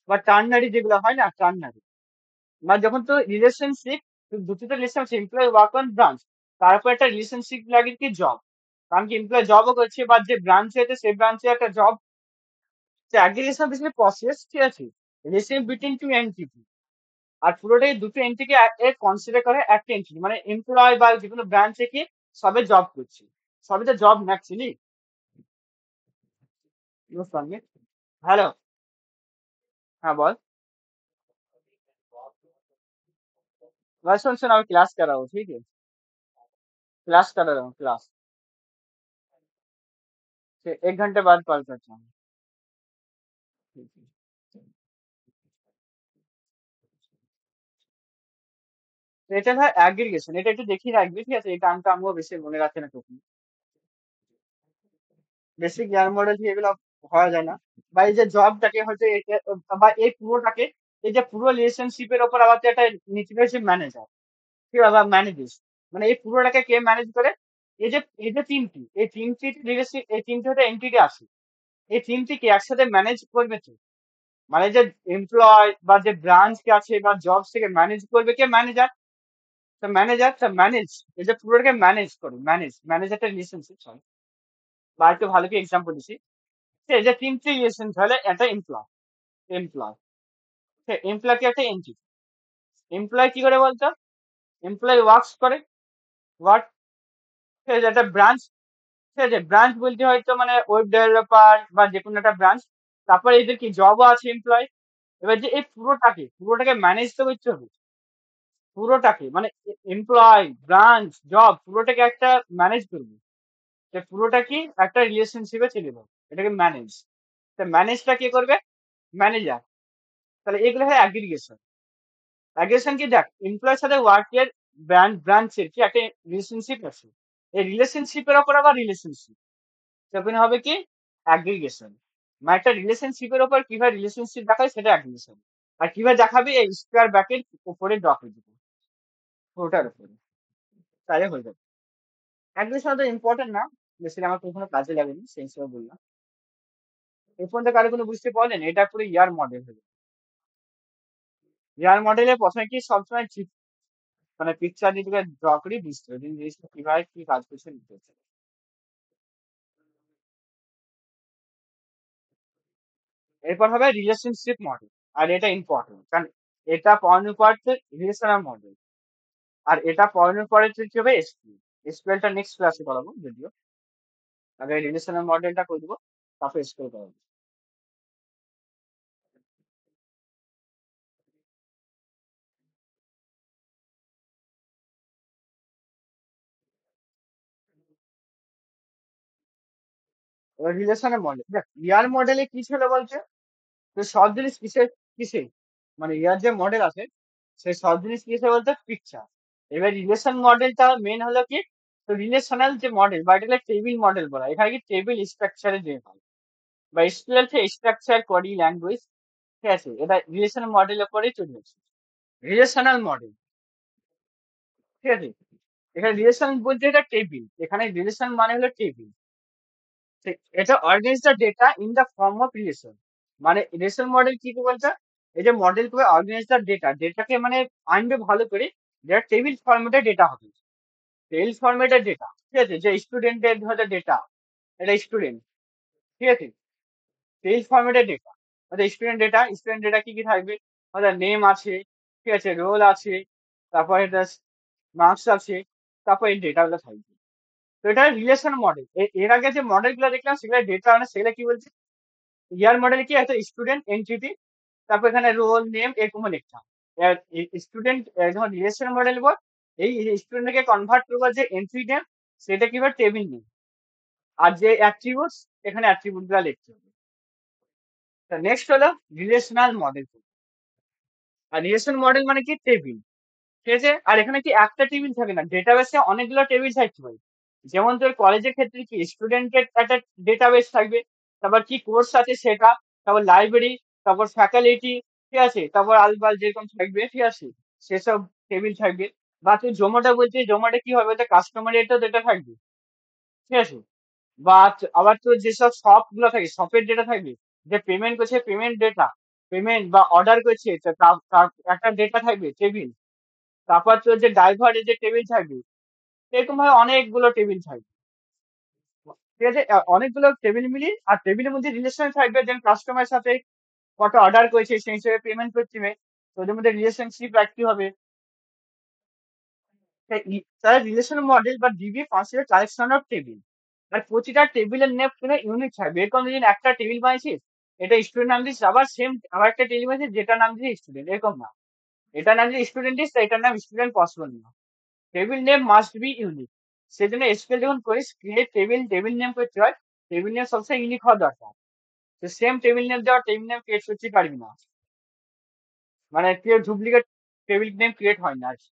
বা টার্নারি যেগুলো হয় না, টার্নারি মানে যখন তো রিলেশনশিপ, দুটো রিলেশন আছে, এমপ্লয় ওয়ার্ক অন ব্রাঞ্চ, তারপর একটা রিলেশনশিপ লাগে কি জব, কারণ কি এমপ্লয় জবও করছে বা যে ব্রাঞ্চে আছে সেই ব্রাঞ্চে একটা জব। অ্যাগ্রিগেশন বেসিক্যালি প্রসেস, ঠিক আছে, রিলেশন বিটুইন টু এন্টিটি। আর পুরোটাই দুটো এন্টিটি কনসিডার করে একটা এন্টিটি, মানে এমপ্লয় বা যে কোনো ব্রাঞ্চে কি সবে জব করছে, সবে তো জব ম্যাক্সিলি। সঙ্গে হ্যালো, হ্যাঁ বল। बस सुन सुन, अभी क्लास कर रहा हूँ, ठीक है, क्लास कर रहा हूँ, क्लास। फिर 1 घंटे बाद कॉल करता हूँ। ठीक है। তো এটা হয় অ্যাগ্রিগেশন, এটা একটু দেখিয়ে রাখবি, ঠিক আছে, এই টার্মটা আমিও বেশি মনে রাখি না কখনো, বেসিক জ্ঞান মডেল থেকে এগুলো হওয়া যায় না। বা এই যে জবটাকে হয়তো বা এই পুরোটাকে, এই যে পুরো রিলেশনশিপের ওপর আবার তো একটা নীতি রয়েছে ম্যানেজার, ঠিক আছে, বা ম্যানেজার, মানে এই পুরোটাকে কে ম্যানেজ করে। এই যে তিনটি, এই তিনটি রিলেশন, এই তিনটি হয়তো এন্টিটি আছে, এই তিনটিকে একসাথে ম্যানেজ করবে তো, মানে যে এমপ্লয় বা যে ব্রাঞ্চ কে আছে বা জবস থেকে ম্যানেজ করবে কে, ম্যানেজার। তো ম্যানেজার তো ম্যানেজ, এই যে পুরোটাকে ম্যানেজ করে, ম্যানেজারটা রিলেশনশিপ হয়। বা একটু ভালো কি এক্সাম্পল দিচ্ছি, এই যে তিনটি রিলেশন তাহলে একটা এমপ্লয়, এমপ্লয়, এমপ্লয় কি একটা এন্টিটি। এমপ্লয় কি করে বলতো, এমপ্লয় ওয়ার্কস করে, ওয়ার্ক। ঠিক আছে, একটা ব্রাঞ্চ, ঠিক আছে, ব্রাঞ্চ বলতে হয়তো মানে ওয়েব ডেভেলপার বা যে কোনো একটা ব্রাঞ্চ। তারপরে এদের কি জবও আছে এমপ্লয়। এবার যে এই পুরোটাকে ম্যানেজ তো করতে হবে, পুরোটাকে মানে এমপ্লয় ব্রাঞ্চ জব পুরোটাকে একটা ম্যানেজ করবে। তো পুরোটা কি একটা রিলেশনশিপে চলে যাবে, এটাকে ম্যানেজ। তো ম্যানেজটা কে করবে, ম্যানেজার। তাহলে এগুলো হয় অ্যাগ্রিগেশন। অ্যাগ্রিগেশন কি দেখ, এমপ্লয়ের সাথে ওয়ার্কের ব্রাঞ্চের কি একটা রিলেশনশিপ আছে, এই রিলেশনশিপের ওপর আবার রিলেশনশিপ, তখন হবে কি অ্যাগ্রিগেশন। মানে একটা রিলেশনশিপের ওপর কিভাবে রিলেশনশিপ দেখায় সেটা অ্যাগ্রিগেশন। আর কিভাবে দেখাবে, এই স্কোয়ার ব্র্যাকেট উপরে ড্র করে দিবে। ওটার উপরে তাহলে হয়ে যাবে। একদম সাথে ইম্পর্টেন্ট না, বেশি আমার কখনো কাজে লাগেনি সেই হিসেবে বললাম। এই পর্যন্ত কারো কোনো বুঝতে পারলেন? এটা পুরো ইয়ার মডেল হলো। ইয়ার মডেলে প্রথমে কি সবসময় মানে পিকচার দিয়ে তোকে ড্র করেই বুঝতে হবে যে জিনিসটা কিভাবে কি কাজ করছে নিতে হচ্ছে। এরপর হবে রিলেশনশিপ মডেল। আর এটা ইম্পর্টেন্ট কারণ এটা পড়ানোর পর রিলেশনাল মডেল, আর এটা পড়ানোর পরে তুই কি হবে এসকিউএল। এসকিউএলটা নেক্সট ক্লাসে করাবো যদিও, আগে রিলেশনাল মডেলটা করে দেবো, তারপর এসকিউএল করাবো। এবার রিলেশনের মডেল দেখ, ইয়ার মডেলে কি ছিল বলছে, তো সব জিনিস কিসে মানে ইয়ার যে মডেল আছে সেই সব জিনিস কিসে বলতে পিকচার। এবার রিলেশন মডেলটা মেন হলো কি, তো রিলেশনাল যে মডেল বা এটাকে টেবিল মডেল বলা হয়। এখানে কি টেবিল স্ট্রাকচারে যে হয় বা এসকিউএল কে স্ট্রাকচার কোয়ারি ল্যাঙ্গুয়েজ, ঠিক আছে, এটা রিলেশনাল মডেলের পরেই চলে আসে। রিলেশনাল মডেল, ঠিক আছে। এখানে রিলেশন বলতে এটা টেবিল, এখানে রিলেশন মানে হলো টেবিল। এটা organise the data in the form of relation. মানে রিলেশন মডেল কি বলছে, এই যে মডেল করে অর্গানাইজ দ্য ডেটাকে মানে আনবে ভালো করে, যেটা টেবিল ফরম্যাটে ডেটা হবে। টেবিল ফরম্যাটের ডেটা, ঠিক আছে, যে স্টুডেন্টের ধরো ডেটা, এটা স্টুডেন্ট, ঠিক আছে, টেবিল ফরম্যাটের ডেটা। স্টুডেন্ট ডেটা কি কি থাকবে, নেম আছে, ঠিক আছে, রোল আছে, তারপরে মার্কস আছে, তারপর এই ডেটাগুলো থাকবে। তো এটা রিলেশন মডেল। এর আগে যে মডেল গুলো দেখলাম সেগুলো ডেটা মানে সেগুলো কি বলছে, ইয়ার মডেলে কি আছে, স্টুডেন্ট এন্টিটি, তারপর এখানে রোল নেম এরকম লিখতাম। স্টুডেন্ট যখন রিলেশন মডেল বল, এই স্টুডেন্টকে কনভার্ট করবো যে এন্ট্রি নেম, সেটা কি টেবিল নেম, আর যে অ্যাট্রিবিউটস এখানে অ্যাট্রিবিউট গুলো লিখতে হবে। নেক্সট হলো রিলেশনাল মডেল। আর রিলেশন মডেল মানে কি টেবিল, ঠিক আছে। আর এখানে কি একটা টেবিল থাকে না, ডেটাবেসে অনেকগুলো টেবিল থাকতে পারে। যেমন তোর কলেজের ক্ষেত্রে কি স্টুডেন্টের একটা ডেটাবেস থাকবে, তারপর কি কোর্স আছে সেটা, তারপর লাইব্রেরি, তারপর ফ্যাকাল্টি, ঠিক আছে, তারপর আলবাল যেরকম থাকবে, ঠিক আছে, সেসব টেবিল থাকবে। বা তুই জোম্যাটো বলছিস, জোম্যাটো কি হবে, কাস্টমারের তো ডেটা থাকবে, ঠিক আছে। বা আবার তোর যেসব শপ গুলো থাকে শপের ডেটা থাকবে, যে পেমেন্ট করছে পেমেন্ট ডেটা, পেমেন্ট বা অর্ডার করছে তো তার একটা ডেটা থাকবে টেবিল। তারপর তোর যে ড্রাইভারের যে টেবিল থাকবে, এরকম ভাবে অনেকগুলো টেবিল থাকবে, ঠিক আছে। অনেকগুলো টেবিল মিলি আর টেবিলের মধ্যে রিলেশন থাকবে, যেন কাস্টমারের সাথে কত অর্ডার করেছে সেই হিসেবে পেমেন্ট করতে হবে, তো ওদের মধ্যে রিলেশনশিপ রাখতে হবে। তার রিলেশন মডেল বা DB function collection of table. আর প্রতিটা টেবিলের নেম কোনো ইউনিক থাকবে, এরকম যদি একটা টেবিল বানিয়েছিস, এটা স্টুডেন্ট নাম দিস, আবার সেম আবার একটা টেবিল বানিয়েছিস যেটা নাম দিস স্টুডেন্ট, এরকম না। এটা নাম যদি স্টুডেন্ট দিস, এটার নাম স্টুডেন্ট পসিবল না। Table name must be unique. সেজন্য এসকিউএল যখন করিস ক্রিয়েট টেবিল নেম করতে হয়, টেবিল নেম সবসময় ইউনিক হওয়া দরকার। তো সেম টেবিল নেম দেওয়া টেবিল নেম ক্রিয়েট করতে পারবি না, মানে কেউ ডুপ্লিকেট টেবিল নেম ক্রিয়েট হয় না আর কি।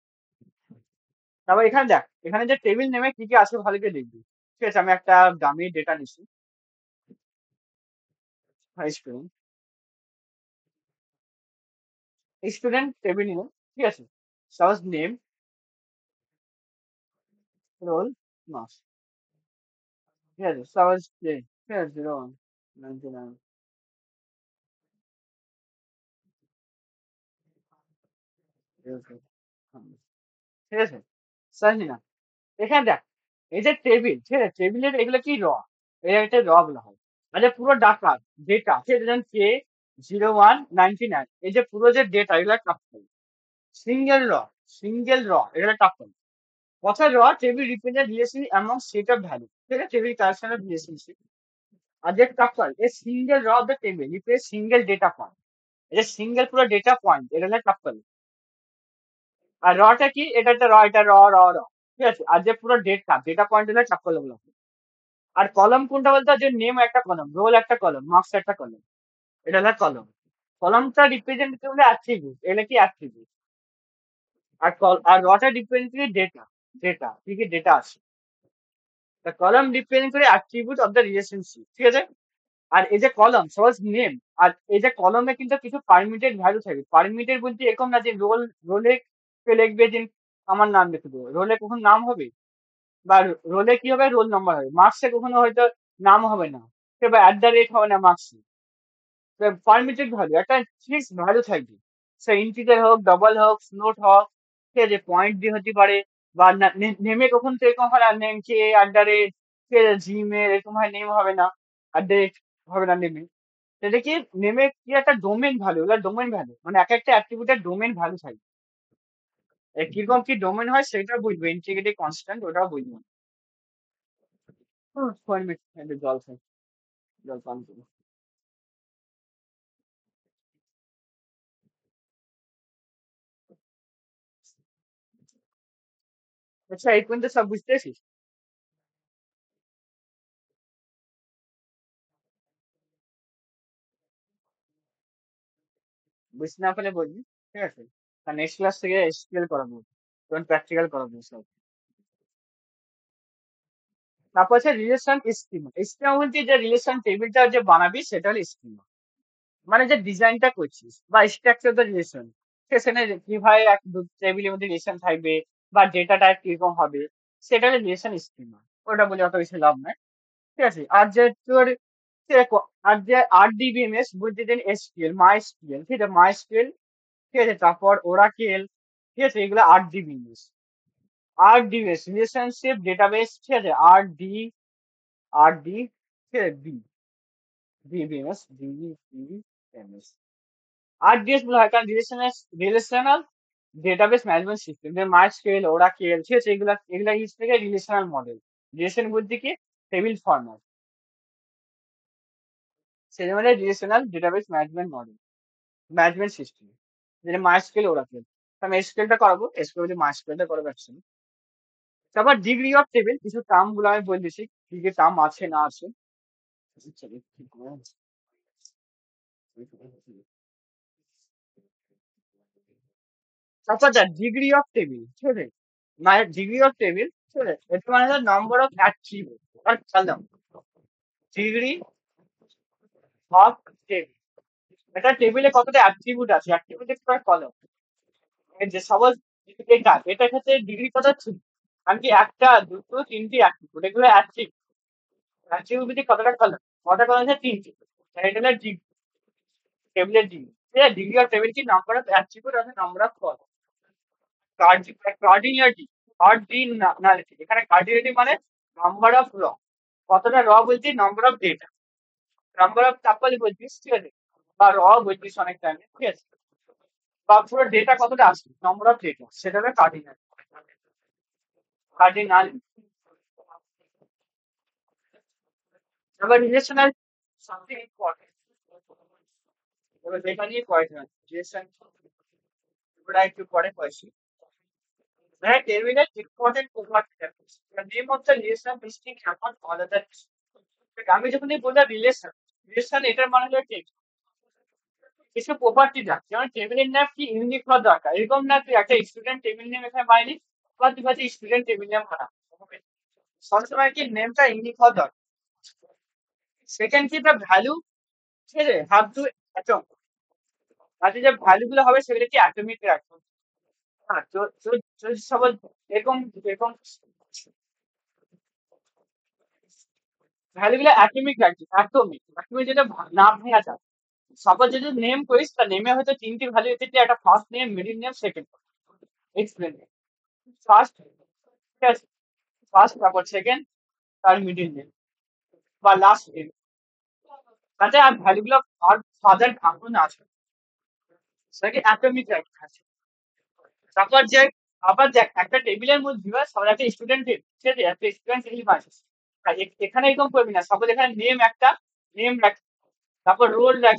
তারপর এখানে দেখ, এখানে যে টেবিল নেমে কি কি আছে ভালো করে দেখবি, ঠিক আছে। আমি একটা দামি ডেটা নিচ্ছি, স্টুডেন্ট, স্টুডেন্ট টেবিল নেম, ঠিক আছে, সাপোজ নেম, রোল, মাস, ঠিক আছে, সাপোজ ঠিক আছে, 0199, ঠিক আছে, সার্চ নিলাম। এখানে দেখ, এই যে টেবিল, ঠিক আছে, টেবিলের এগুলো কি এটা একটা বলা হয়। আচ্ছা পুরো ডাটা ডেটা, ঠিক আছে, যেমন K0199, এই যে পুরো যে ডেটা এগুলো টাপল, সিঙ্গেল সিঙ্গেল এগুলো টাপল। কথা table represent relation among set of value, ঠিক আছে, টেবিল কালেকশন অফ রিলেশনশিপ। আর যে tuple a single of the table represent single data point, এই যে সিঙ্গেল পুরো ডেটা পয়েন্ট এটা হলো টাপল। আর টা কি, এটা একটা এটা র, ঠিক আছে। আর যে পুরো ডেটা পয়েন্ট হলো টাপল গুলো। আর কলম কোনটা বলতে, যে নেম একটা কলম, রোল একটা কলম, মার্কস একটা কলম, এটা হলো কলম। কলমটা রিপ্রেজেন্ট করতে অ্যাট্রিবিউট, এটা কি অ্যাট্রিবিউট। আর রটা রিপ্রেজেন্ট করে ডেটা কি কি ডেটা আছে। তা কলম রিপ্রেজেন্ট করে অ্যাট্রিবিউট অফ দ্য রিলেশনশিপ, ঠিক আছে। আর এই যে কলম সাপোজ নেম, আর এই যে কলমে কিন্তু কিছু পারমিটেড ভ্যালু থাকে। পারমিটেড বলতে এরকম না যে রোলে লিখবে যে আমার নাম লিখে দেবো। রোলে কখন নাম হবে, বা রোলে কি হবে, রোল নাম্বার হবে, মার্কসে কখনো হয়তো নাম হবে না, বা অ্যাট দ্য রেট হবে না মার্কসে। পারমিটেড ভ্যালু একটা ফিক্সড ভ্যালু থাকবে, সে ইন্টিজার হোক, ডবল হোক, ফ্লোট হোক, ঠিক আছে, পয়েন্ট দিয়ে হতে পারে, বা নেমে কখন তো এরকম হয় না, name K at the rate, ঠিক আছে, জিমেল এরকম হয়, নেম হবে না, অ্যাট দ্য রেট হবে না নেমে। সেটা কি, নেমে কি একটা ডোমেন ভ্যালু, ওগুলো ডোমেন ভ্যালু, মানে এক একটা অ্যাট্রিবিউটের ডোমেন ভ্যালু থাকে। কিরকম কি ডোমেন হয় সেটা বুঝবে, ইন্টিগ্রিটি কনস্ট্যান্ট ওটাও বুঝবে। ছয় মিনিট একটু জল খাই, জল পান করি। আচ্ছা এই পর্যন্ত সব বুঝতে পেরেছিস? বুঝতে না পারলে বলবি, ঠিক আছে? আর নেক্সট ক্লাস থেকে এসকিউএল করাবো, তখন প্র্যাকটিক্যাল করাবো সব। তারপর আছে রিলেশন স্কিমা। স্কিমা বলতে যে রিলেশন টেবিলটা যে বানাবি সেটা হলো স্কিমা, মানে যে ডিজাইনটা করছিস বা স্ট্রাকচার দ্য রিলেশন, সেখানে কিভাবে এক টেবিলের মধ্যে রিলেশন থাকবে বা ডেটা টাইপ কিরকম হবে, সেটা হলো রিলেশন স্কিমা। ওটা বলে অত বেশি লাভ নাই, ঠিক আছে? আর যে তোর আর যে RDBMS বুঝতে দেন, এসকিউএল, মাই এসকিউএল, ঠিক আছে, মাই এসকিউএল, ঠিক আছে, তারপর ওরাকেল, ঠিক আছে, এগুলো RDBMS। RDBMS রিলেশনশিপ ডেটাবেস, ঠিক আছে, RD, ঠিক আছে, DBMS, DBMS। RDS বলা হয় কারণ রিলেশনাল ডেটাবেস ম্যানেজমেন্ট সিস্টেম, যে মাইস্কেল, ওরাকেল, ঠিক আছে, এগুলা এগুলা ইউজ থেকে রিলেশনাল মডেল। রিলেশন বলতে কি, টেবিল ফরম্যাট, সেটা মানে relational database management model, management system, যেটা মাইস্কেল, ওরাকেল। আমি এসকিউএলটা করাবো, এসকিউএল মাইস্কেলটা করাবো একসঙ্গে। তারপর ডিগ্রি অফ টেবিল, কিছু টার্ম গুলো আমি বলে দিচ্ছি, কি কি টার্ম আছে না আছে। তারপর দেখ ডিগ্রি অফ টেবিল, ঠিক আছে, মানে ডিগ্রি অফ টেবিল, ঠিক আছে, এটা মানে নাম্বার অফ অ্যাট্রিবিউট, আর খেয়াল, ডিগ্রি অফ টেবিল, এটা টেবিলে কতটা অ্যাট্রিবিউট আছে, অ্যাট্রিবিউট একটা কলম, যে সবার, এটা ক্ষেত্রে ডিগ্রি কত ছিল, কারণ কি একটা, দুটো, তিনটি অ্যাট্রিবিউট, এগুলো অ্যাট্রিবিউট, অ্যাট্রিবিউট কতটা কলম, কটা কলম আছে, তিনটি, এটা হলো টেবিলের ডিগ্রি, ঠিক আছে? ডিগ্রি অফ টেবিল কি, নাম্বার অফ অ্যাট্রিবিউট আছে, নাম্বার অফ কলম। কার্ডিনালিটি, কার্ডিনালিটি, এখানে কার্ডিনালিটি মানে নাম্বার অফ র, কতটা র বলছি, number of data, number of tuple বলছিস, ঠিক আছে, বা র বলছিস অনেক টাইমে, ঠিক আছে, বা পুরো ডেটা কতটা আসছে, নাম্বার অফ ডেটা, সেটা হবে কার্ডিনাল, কার্ডিনাল। এবার রিলেশনাল সামথিং ইম্পর্টেন্ট, এবার দেখা নিয়ে পড়াশোনা রিলেশন, ওটা একটু পরে পড়ছি। That table is important property tables. The name of the relation distinct among all other. আমি যখন বললাম রিলেশন, রিলেশন এটার মানে হলো টেক্সট, কিছু প্রপার্টি রাখ, যেমন টেবিলের নাম কি ইউনিক হওয়া দরকার, এরকম না তুই একটা স্টুডেন্ট টেবিল নেম এখানে বানালি, বা তুই হচ্ছে স্টুডেন্ট টেবিল নেম বানা, সবসময় কি নেমটা ইউনিক হওয়া দরকার। সেকেন্ড কি, the ভ্যালু, ঠিক আছে, have to atom, আর যে ভ্যালু গুলো হবে সেগুলো কি অ্যাটমিক রাখবে। হ্যাঁ, তো তো যদি সবাই এরকম এরকম ভ্যালু গুলো অ্যাটমিক রাখবি, অ্যাটমিক, অ্যাটমিক যেটা না ভাঙা যায়। সাপোজ যদি নেম করিস, তার নেমে হয়তো তিনটি ভ্যালু হচ্ছে, একটা first name, middle name, second explain, first, ঠিক আছে, ফার্স্ট, তারপর সেকেন্ড, তার মিডিল নেম বা লাস্ট নেম, তাতে আর ভ্যালু গুলো আর ফাদার ভাঙবো না আসে, সেটাকে অ্যাটমিক রাখতে আছে। তারপর যে, আবার দেখ একটা টেবিলের মধ্যে সবার একটা স্টুডেন্ট, ঠিক আছে, একটা স্টুডেন্ট টেবিল পাচ্ছিস, আর এখানে এরকম করবি না, সাপোজ এখানে নেম একটা, নেম রাখ, তারপর রোল রাখ,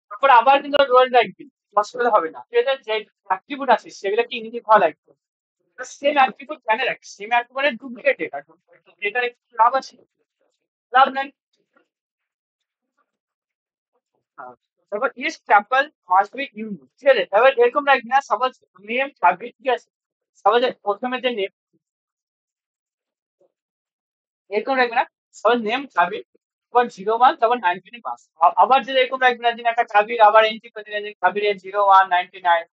তারপর আবার কিন্তু রোল রাখবি, কষ্ট করে হবে না, ঠিক আছে, যে অ্যাট্রিবিউট আছে সেগুলো কি ইংরেজি ভালো লাগবে, সেম অ্যাট্রিবিউট কেন রাখ, সেম অ্যাট্রিবিউটের ডুপ্লিকেট ডেটা, এটার একটু লাভ আছে, লাভ নাই। হ্যাঁ। তারপর ইস ট্যাম্পল মাস্ট বি ইউজ, ঠিক আছে, এবার এরকম রাখবি না, সাপোজ নেম থাকবে, ঠিক আছে, সাপোজ প্রথমে যে নেম, এরকম রাখবি না, সাপোজ নেম থাকবে, তারপর 01, তারপর 99 পাস, আবার যদি এরকম রাখবি না, যে একটা কাবির আবার এন্ট্রি করে দিলেন, যে কাবিরের 01, 99,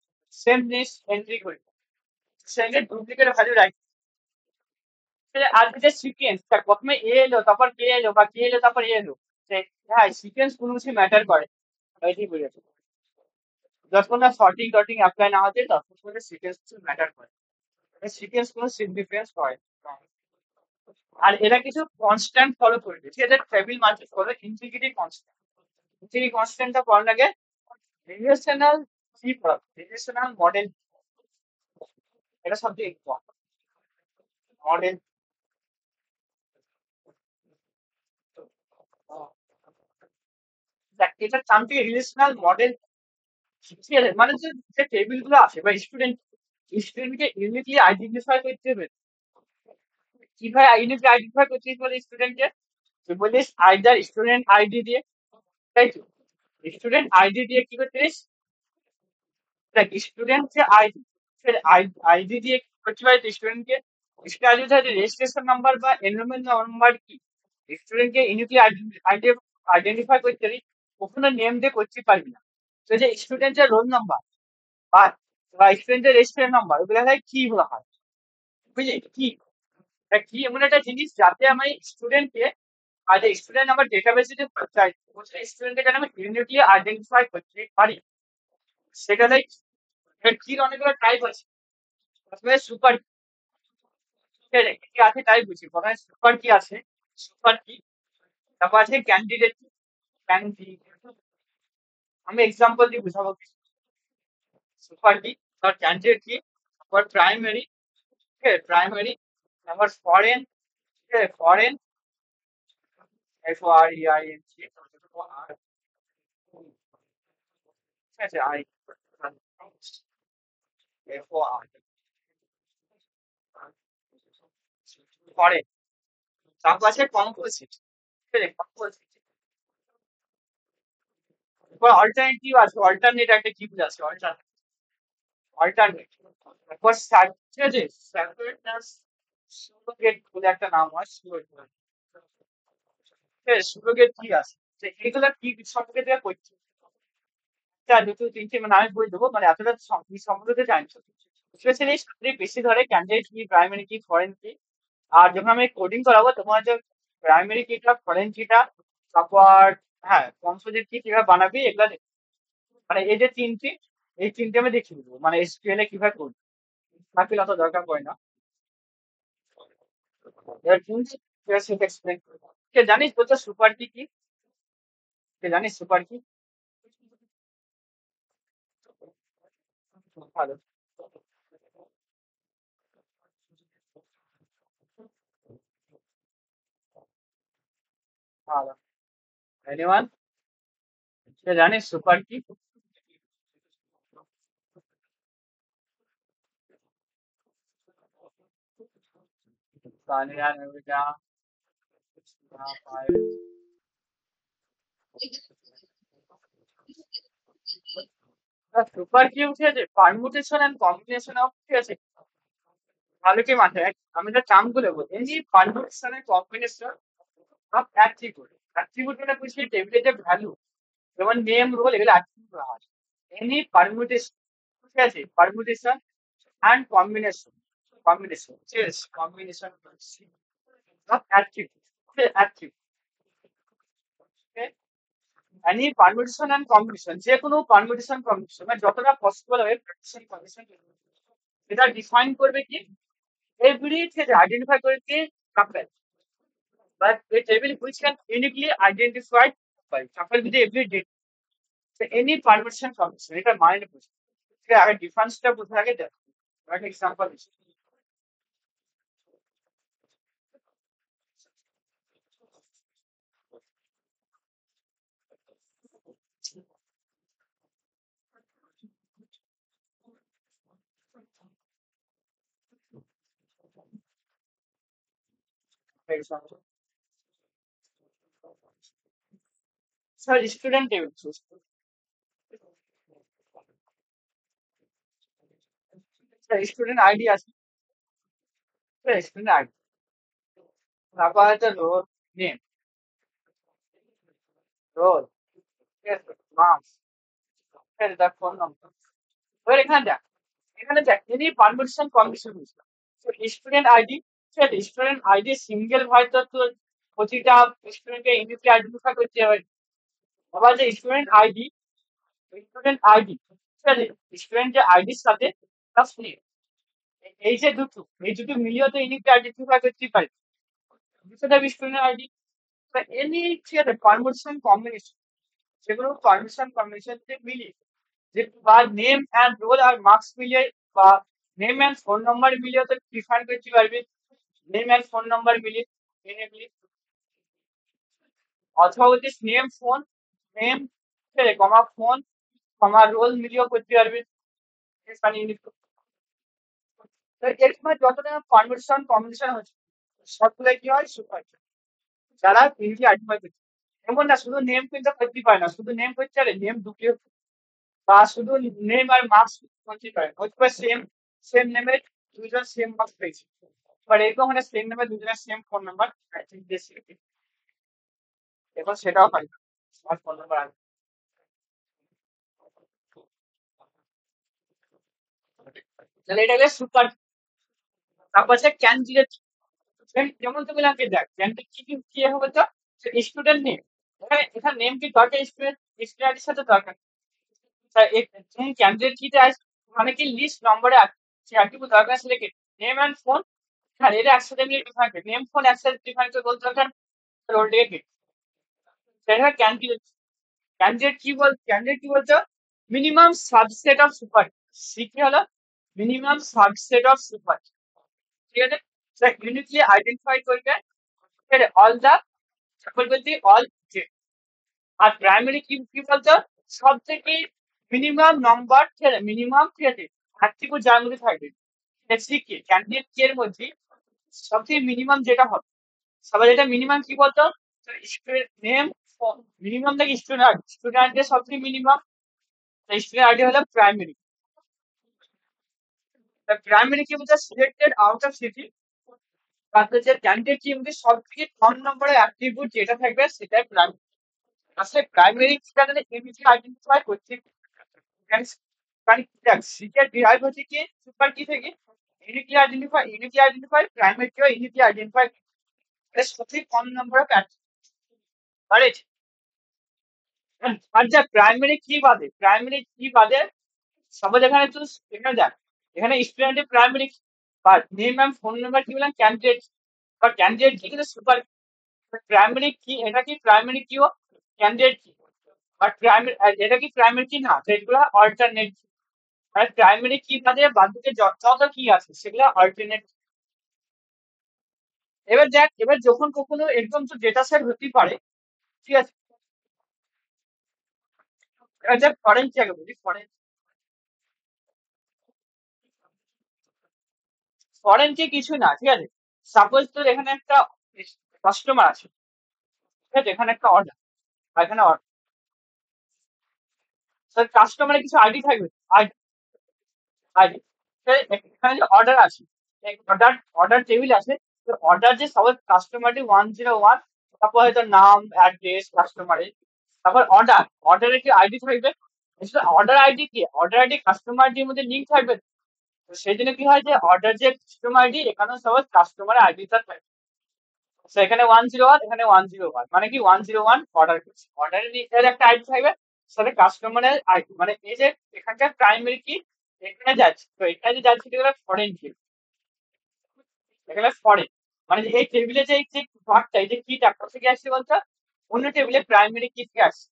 সেম জিনিস এন্ট্রি করি, সেখানে ডুপ্লিকেট ভ্যালু রাখি। আর যে সিকোয়েন্স প্রথমে এ এলো তারপর কে এলো বা কে এলো তারপর এ এলো, সে হ্যাঁ সিকোয়েন্স কোনো কিছু ম্যাটার করে, এটাই বুঝেছো। যতক্ষণ না সর্টিং টর্টিং অ্যাপ্লাই না হচ্ছে ততক্ষণ পর্যন্ত সিকোয়েন্স কিছু ম্যাটার করে, সিকোয়েন্স কোনো সিগনিফিকেন্স হয় না। আর এরা কিছু কনস্ট্যান্ট ফলো করবে, ঠিক আছে, table market follow integrity constant. Integrity কনস্ট্যান্টটা পড়ার আগে রিলেশনাল কি পড়া, রিলেশনাল মডেল, এটা সবচেয়ে ইম্পর্টেন্ট। মডেল, দেখ এটার নাম থেকে রিলেশনাল মডেল, ঠিক আছে, মানে যে যে টেবিল গুলো আছে বা স্টুডেন্টকে ইউনিকলি আইডেন্টিফাই করতে হবে। কিভাবে ইউনিকলি আইডেন্টিফাই করতে হবে স্টুডেন্টকে? তুই বলিস আইদার স্টুডেন্ট আইডি দিয়ে, তাই তো? স্টুডেন্ট আইডি দিয়ে কি করতে পারিস? দেখ স্টুডেন্ট যে আইডি, আইডি দিয়ে কি করতে পারিস স্টুডেন্টকে? স্টুডেন্ট রেজিস্ট্রেশন নাম্বার বা এনরোলমেন্ট নাম্বার কি স্টুডেন্টকে ইউনিকলি আইডেন্টিফাই করতে পারি, কখনো নেম দিয়ে করতে পারবি না। তো যে স্টুডেন্টের রোল নাম্বার বা বা স্টুডেন্টের রেজিস্ট্রেশন নাম্বার ওগুলো হয় কি বলা হয়, বুঝলি কি? কি এমন একটা জিনিস যাতে আমি স্টুডেন্টকে, আর স্টুডেন্ট আমার ডেটাবেসে যে চাই স্টুডেন্টকে যেন আমি ইউনিকলি আইডেন্টিফাই করতে পারি, সেটা লাইক কির অনেকগুলো টাইপ আছে। প্রথমে সুপার কি আছে তাই বুঝি, প্রথমে সুপার কি আছে, সুপার কি, তারপর আছে ক্যান্ডিডেট কি, ক্যান্ডিডেট, আমি এক্সাম্পল দিয়ে বুঝাবো কিছু। সুপার কি, তারপর ক্যান্ডিডেট কি, তারপর প্রাইমারি, ঠিক আছে প্রাইমারি, তারপর ফরেন, ঠিক আছে ফরেন, FOREIN, আর ঠিক আছে আই, FOR, ফরেন, তারপর আছে কম্পোজিট, ঠিক আছে কম্পোজিট, তারপর অল্টারনেটিভ আছে, অল্টারনেট একটা কি আছে, অল্টারনেট, তারপর ঠিক আছে স্যাকুরেটাস, সুরোগেট বলে একটা নাম হয় সুরোগেট, ঠিক আছে সুরোগেট কি আছে, তো এগুলো কি সম্পর্কে তুমি করছো, দুটো তিনটে মানে আমি বই দেবো, মানে এতটা কি সম্পর্কে জানছো, স্পেশালি সবথেকে বেশি ধরে ক্যান্ডিডেট কি, প্রাইমারি কি, ফরেন কি। আর যখন আমি কোডিং করাবো তোমার যে প্রাইমারি কিটা, ফরেন কিটা, তারপর হ্যাঁ কম্পোজিট কি কিভাবে বানাবি এগুলা মানে এই যে তিনটি, এই তিনটে আমি দেখিয়ে দেবো, মানে এসকিউএল এ কিভাবে করবি, বাকি অত দরকার পড়ে না। এবার তিনটে সেটা এক্সপ্লেন করবো। কে জানিস বলতো সুপার কি কি? কে জানিস সুপার কি? ভালো, ভালো। এনিওয়ান, কে জানিস super key? Tania Nobita, Payel. Super key ঠিক আছে, পারমুটেশন এন্ড কম্বিনেশন অফ, ঠিক আছে ভালো কি মাথায় আমি তো টার্ম গুলো বলি, any permutation and combination of attribute, attribute মানে বুঝলি টেবিলের যে ভ্যালু, যেমন নেম রোল এগুলো অ্যাট্রিবিউট বলা হয়। এনি পারমুটেশন, ঠিক আছে permutation and combination, combination chess combination of attribute, attribute, any permutation and combination, যে কোনো পারমুটেশন কম্বিনেশন মানে যতটা পসিবল হবে পারমুটেশন কম্বিনেশন, এটা ডিফাইন করবে কি এভরি, ঠিক আছে আইডেন্টিফাই করে কি কাপল, but a table which can uniquely identify couple with every date. So any permutation combination, এটা মাইন্ডে বুঝে, ঠিক আছে আগে ডিফারেন্সটা বোঝার আগে দেখো একটা এক্সাম্পল দিচ্ছি। Example sir student table, sir student ID আছে, স্টুডেন্ট আইডি, তারপর হচ্ছে রোল নেম, রোল, ঠিক আছে মার্কস, ঠিক আছে তার ফোন নম্বর, এবার এখানে দেখ এখানে দেখ এনি পারমিশন কন্ডিশন হয়েছিল। তো স্টুডেন্ট আইডি, ঠিক আছে, স্টুডেন্ট আইডি সিঙ্গেল হয়তো তোর প্রতিটা স্টুডেন্টকে ইউনিকলি আইডেন্টিফাই করতে হবে। আবার যে স্টুডেন্ট আইডি ঠিক আছে, স্টুডেন্ট যে আইডির সাথে প্লাস নেম, এই দুটো মিলিয়ে তো ইউনিকলি আইডেন্টিফাই করতে পারি। দুটোটা স্টুডেন্ট আইডি এনি, ঠিক আছে, পারমিশন কম্বিনেশন, যেগুলো পারমিশন কম্বিনেশন মিলিয়ে যে বা নেম অ্যান্ড রোল আর মার্কস মিলিয়ে বা নেম অ্যান্ড ফোন নাম্বার মিলিয়ে তো ডিফাইন করতে পারবি। নেম অ্যান্ড ফোন নাম্বার মিলিয়ে enably, অথবা বলছিস নেম ফোন, নেম কমা ফোন কমা রোল মিলিয়েও করতে পারবি। এখানে তো এর সময় যতটা কনভার্সন কম্বিনেশন হচ্ছে সবগুলো কি হয় সুপার, যারা ইংরেজি আইডেন্টিফাই করছে। এমন না শুধু নেম কিন্তু করতে পারে না, শুধু নেম করতে পারে, নেম দুটো বা শুধু নেম আর মার্কস করতে পারে, হতে পারে সেম সেম নেমে দুজন সেম মার্কস পেয়েছে, বাট এরকম মানে সেম নেমে দুজনের সেম ফোন নাম্বার বেশি, এখন সেটাও হয় না, আমার ফোন নাম্বার আছে। তাহলে এটা হলো সুপার। তারপর হচ্ছে ক্যান্ডিডেট, যেমন তুমি আগে দেখ ক্যান্ডিডেট কি কি কি হবে তো স্টুডেন্ট নেম, এখানে এখানে নেম কি দরকার, স্টুডেন্ট স্টুডেন্টের সাথে দরকার। তুমি ক্যান্ডিডেট কিতে আস মানে কি লিস্ট নম্বরে আছে, সে একটু দরকার আছে লিখে নেম অ্যান্ড ফোন, হ্যাঁ এটা একসাথে মিলে ডিফাইন করে, নেম ফোন একসাথে ডিফাইন করে বলতে দরকার রোল ডেকে। সেটা ক্যান্ডিডেট, ক্যান্ডিডেট কি বলতো মিনিমাম সাবসেট অফ সুপার, সিকি হলো মিনিমাম সাবসেট অফ সুপার, ঠিক আছে, সেটা ইউনিকলি আইডেন্টিফাই করবে অল দা সকল বলতে অল, আর প্রাইমারি কি কি বলতো সব থেকে মিনিমাম নাম্বার, ঠিক আছে, মিনিমাম, ঠিক আছে, অ্যাট্রিবিউট যার মধ্যে থাকবে সিকি ক্যান্ডিডেট কি এর মধ্যে সবথেকে মিনিমাম যেটা হবে, সবাই যেটা মিনিমাম কি বলতো নেম, মিনিমাম থেকে স্টুডেন্টের সবথেকে মিনিমাম স্টুডেন্ট আইডি হলো প্রাইমারি। প্রাইমারি কি বলছে সিলেক্টেড আউট অফ সিটি, তারপর হচ্ছে ক্যান্ডিডেট কি মধ্যে সব থেকে কম নম্বরের অ্যাট্রিবিউট যেটা থাকবে সেটাই প্রাইমারি। আসলে প্রাইমারি ঠিকানা ইউনিটি আইডেন্টিফাই করছে, কারণ দেখ সিটের ডিরাইভ হচ্ছে কি সুপার কি থেকে ইউনিটি আইডেন্টিফাই প্রাইমারি কেও ইউনিটি আইডেন্টিফাই সবথেকে কম নম্বর অফ অ্যাট্রিবিউট। আর যা প্রাইমারি কি বাদে সবাই এখানে তো এখানে দেখ এখানে স্টুডেন্টের প্রাইমারি বা নেম অ্যান্ড ফোন নাম্বার কি বললাম ক্যান্ডিডেট, বা ক্যান্ডিডেট কি কিন্তু সুপার, প্রাইমারি কি এটা কি প্রাইমারি কি ও ক্যান্ডিডেট কি, বাট প্রাইমারি এটা কি প্রাইমারি কি না, তো এগুলো অল্টারনেট, মানে প্রাইমারি কি বাদে বাদ যত কি আছে সেগুলো অল্টারনেট। এবার দেখ এবার যখন কখনো এরকম তো ডেটা সেট হতে পারে, ঠিক আছে, এবার দেখ ফরেন কি আগে বলি, ফরেন কি কিছু না, ঠিক আছে, সাপোজ তোর এখানে একটা কাস্টমার আছে, ঠিক আছে, এখানে একটা অর্ডার, এখানে স্যার কাস্টমারের কিছু আইডি থাকবে, আইডি, এখানে যে অর্ডার আছে, অর্ডার অর্ডার টেবিল আছে, তো অর্ডার যে সবার কাস্টমারটি 101, তারপর হয়তো নাম অ্যাড্রেস কাস্টমারের, তারপর অর্ডারের কি আইডি থাকবে, অর্ডার আইডি কাস্টমার আইডির মধ্যে লিঙ্ক থাকবে, তো সেই জন্য কি হয় যে অর্ডার যে কাস্টমার আইডি এখানে সবার কাস্টমার আইডিটা থাকবে, তো এখানে 101 এখানে 101 মানে কি 101 অর্ডার করছে, অর্ডারের একটা আইডি থাকবে, সাথে কাস্টমারের আইডি, মানে এই যে এখানকার প্রাইমারি কি এখানে যাচ্ছে, তো এখানে যে যাচ্ছে সেটা ফরেন কি, এখানে ফরেন মানে যে এই টেবিলে যে এই যে ভাগটা এই যে কিটা কোথা থেকে আসছে বলতো অন্য টেবিলে প্রাইমারি কি থেকে আসছে,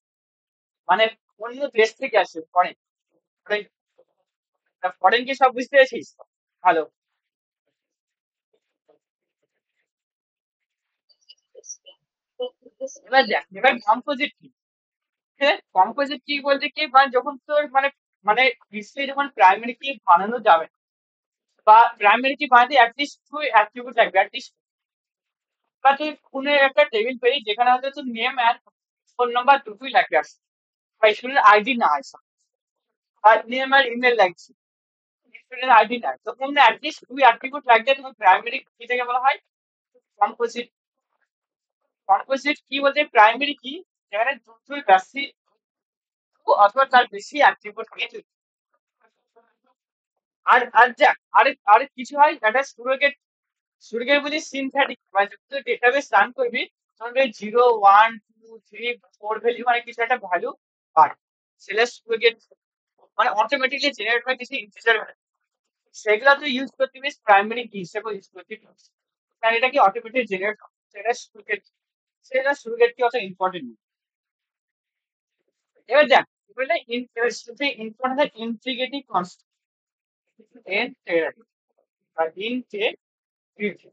মানে অন্য দেশ থেকে আসছে ফরেন, ফরেন কি সব বুঝতে পেরেছিস? ভালো। এবার দেখ এবার কম্পোজিট কি, কম্পোজিট কি বলতে কি মানে যখন তোর মানে মানে বিশ্বে যখন প্রাইমারি কি বানানো যাবে বা প্রাইমারি কি বানাতে অ্যাটলিস্ট তুই অ্যাট্রিবিউট লাগবে অ্যাটলিস্ট, বা তুই কোনো একটা টেবিল পেলি যেখানে হয়তো তোর নেম অ্যান্ড ফোন নাম্বার দুটোই লাগবে আসছে, বা স্টুডেন্ট আইডি না আসা, আর নেম আর ইমেল লাগছে, স্টুডেন্ট আইডি না, তো কোনো অ্যাটলিস্ট তুই অ্যাট্রিবিউট লাগবে, তোমার প্রাইমারি কি থেকে বলা হয় কম্পোজিট। কম্পোজিট কি বলতে প্রাইমারি কি যেখানে দুটোই বেশি অথবা তার বেশি অ্যাট্রিবিউট নিয়ে তৈরি। আর দেখ আরেক কিছু হয় একটা সুরগেট বলি সিনথেটিক, মানে তুই ডেটাবেস রান করবি তখন 0 1 2 3 4 ভ্যালু মানে কিছু একটা ভ্যালু পায়, সেটা সুরগেট মানে অটোমেটিকলি জেনারেট হয় কিছু ইন্টিজার, সেগুলো তুই ইউজ করতে পারিস প্রাইমারি কি হিসেবে ইউজ করতে পারিস, কারণ এটা কি অটোমেটিক জেনারেট হয়, সেটা সুরগেট কি অত ইম্পর্টেন্ট। এবার দেখ বলে important integrity constant integrity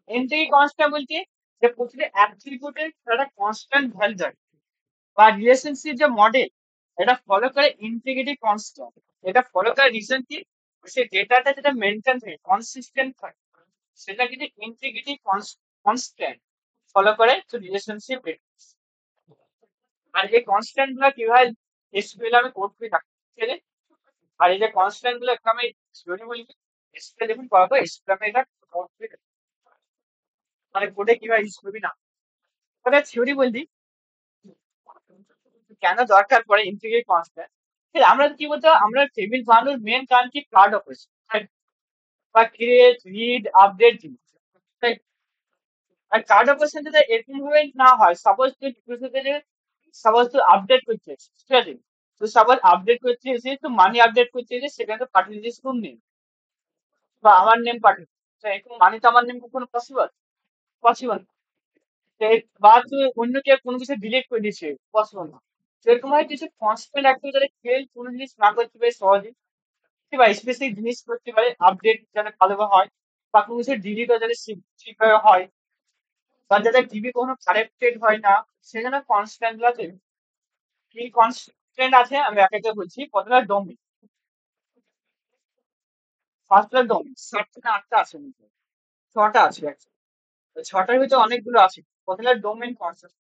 integrity constant বলতে যে প্রতিটা অ্যাট্রিবিউটের একটা কনস্ট্যান্ট ভ্যালু থাকে, বা রিলেশনশিপ যে মডেল এটা ফলো করে ইন্টিগ্রিটি কনস্ট্যান্ট, এটা ফলো করে রিজন কি সে ডেটাটা যেটা মেনটেন থাকে কনসিস্টেন্ট থাকে, সেটা কিন্তু ইন্টিগ্রিটি কনস্ট্যান্ট ফলো করে তো রিলেশনশিপ। আর এই কনস্ট্যান্ট গুলো কিভাবে এসকিউএল আমি কোড করে থাকি, ঠিক আছে? আর এই যে কনস্ট্যান্ট গুলো একটু আমি থিওরি বলি, এসকিউএল যখন পড়াবো এসকিউএল আমি এটা কোড করে থাকি। মানে কোডে কিভাবে ইউজ করবি না, ওটা থিওরি বলছি কেন দরকার পড়ে ইন্টিগ্রেট কনস্ট্যান্ট। আমরা কি বলতো, আমরা টেবিল বানানোর মেন কারণ কি কার্ড অপারেশন, বা ক্রিয়েট রিড আপডেট জিনিস, তাই? আর কার্ড অপারেশন যদি এরকম ভাবে না হয়, সাপোজ তুই আপডেট করতে চাইছিস, ঠিক আছে? তো সাপোজ আপডেট করতে চাইছিস, তো মানি আপডেট করতে চাইছিস, সেখানে তো পাঠিয়ে দিয়েছিস কোন নেম বা আমার নেম পাঠিয়ে, তো এরকম মানি তো আমার নেম কখনো পসিবল পসিবল বা তুই অন্য কেউ কোনো কিছু ডিলিট করে দিচ্ছে, পসিবল না। সেরকম হয় কিছু কনস্ট্যান্ট অ্যাক্টিভিটি যাতে কেউ কোনো জিনিস না করতে পারে সহজে, বা স্পেসিফিক জিনিস করতে পারে, আপডেট যাতে ভালোভাবে হয়, বা কোনো কিছু ডিলিটও যাতে ঠিকভাবে হয়, বা যাতে টিভি কোনো কারেক্টেড হয় না, সেজন্য কনস্ট্যান্ট আছে। কি কনস্ট্যান্ট আছে আমি এক একটা বলছি। প্রথমে ডোমেন, ফার্স্ট ডোমেন 7 থেকে 8টা আছে, কিন্তু 6টা আছে actually। তো 6টার ভিতরে অনেকগুলো আছে। প্রথমে ডোমেন কনসেপ্ট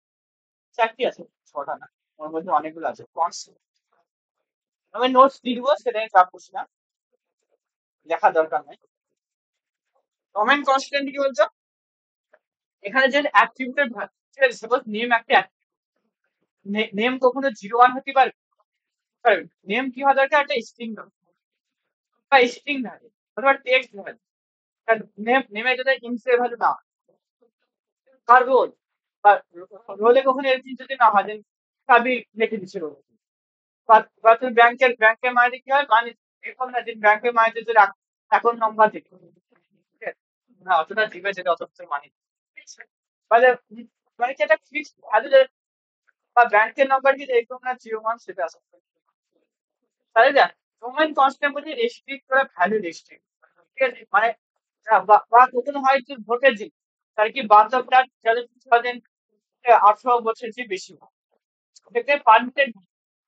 4টি আছে, 6টা না, ওর মধ্যে অনেকগুলো আছে কনসেপ্ট। আমি নোটস দিয়ে দিবো, সেটা নিয়ে চাপ করছি না, লেখা দরকার নাই। ডোমেন কনস্ট্যান্ট কি বলছো, এখানে যে অ্যাট্রিবিউটের ঠিক আছে, সাপোজ নেম একটা, নেম কখনো 0 1 হতে পারে, নেম কি হয় দরকার, একটা স্ট্রিং বা স্ট্রিং থাকে অথবা টেক্সট ভ্যালু, নেমে যদি ইন্সের ভ্যালু না হয়, আর রোল বা রোলে কখনো এরকম যদি না হয় যে সাবি লিখে দিচ্ছে রোল, বা তুমি ব্যাংকের মাঝে কি হয় মানে এরকম না যে ব্যাংকের মাঝে যদি অ্যাকাউন্ট নাম্বার দিতে, ঠিক আছে? না অতটা দিবে যেটা অত তোর মানে, মানে মানে কি একটা ফিক্সড ভ্যালু, বা ব্যাংকের নাম্বার কি এরকম না 0 1 সেটা আছে, তাহলে দেখ ডোমেন কনস্ট্যান্ট বলতে রেস্ট্রিক্ট করা ভ্যালু রেস্ট্রিক্ট, ঠিক আছে? মানে বা কখনো হয় যে ভোটের দিন তার কি বার্থ অফ দ্যাট যাদের 18 বছর যে বেশি হয়, সেক্ষেত্রে পারমিটেড,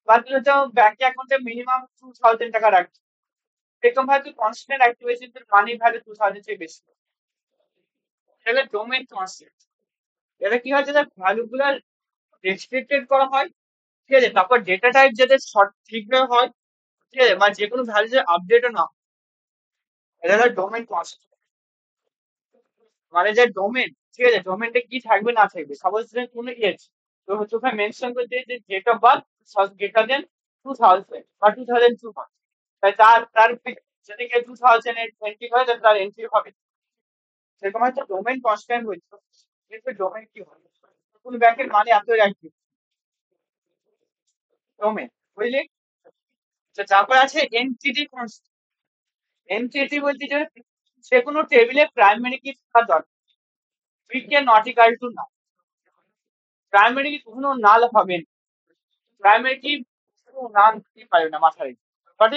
বা তুই হচ্ছে ব্যাংক অ্যাকাউন্টে মিনিমাম 2000 টাকা রাখছি, এরকম ভাবে তুই কনস্ট্যান্ট অ্যাক্টিভেশন তোর মানি ভ্যালু 2000 চেয়ে বেশি, তাহলে ডোমেন কনস্ট্যান্ট। এটা কি হয় যাতে ভ্যালু গুলো রেস্ট্রিক্টেড করা হয়, ঠিক আছে? তারপর ডেটা টাইপ যাতে ঠিকভাবে হয়, ঠিক আছে? বা যে কোনো ভ্যালু যে আপডেটও না হয়, এটা হলো ডোমেন কনস্ট্যান্ট। মানে যে ডোমেন, ঠিক আছে, ডোমেনটা কি থাকবে না থাকবে, সাপোজ কোনো এজ, তো হচ্ছে ওখানে মেনশন করতে যে date of birth greater than 2000 বা 2002 হয়, তাই তার যদি কেউ 2020 হয় তাহলে তার এন্ট্রি হবে, সেরকম হচ্ছে ডোমেন কনস্ট্যান্ট বলছো। কিন্তু ডোমেন কি হয়, কোন ব্যাংকের মানে এত রাখবে ডোমেন, বুঝলি? তো তারপর আছে এনটিটি কনস্ট্যান্ট। এনটিটি বলতে যে যে কোনো টেবিলে প্রাইমারি কি থাকা দরকার, উইকে নট ইকাল টু না, প্রাইমারি কি কখনো নাল হবে না, প্রাইমারি কি কখনো নাল হতে পারে না, মাথায় বাট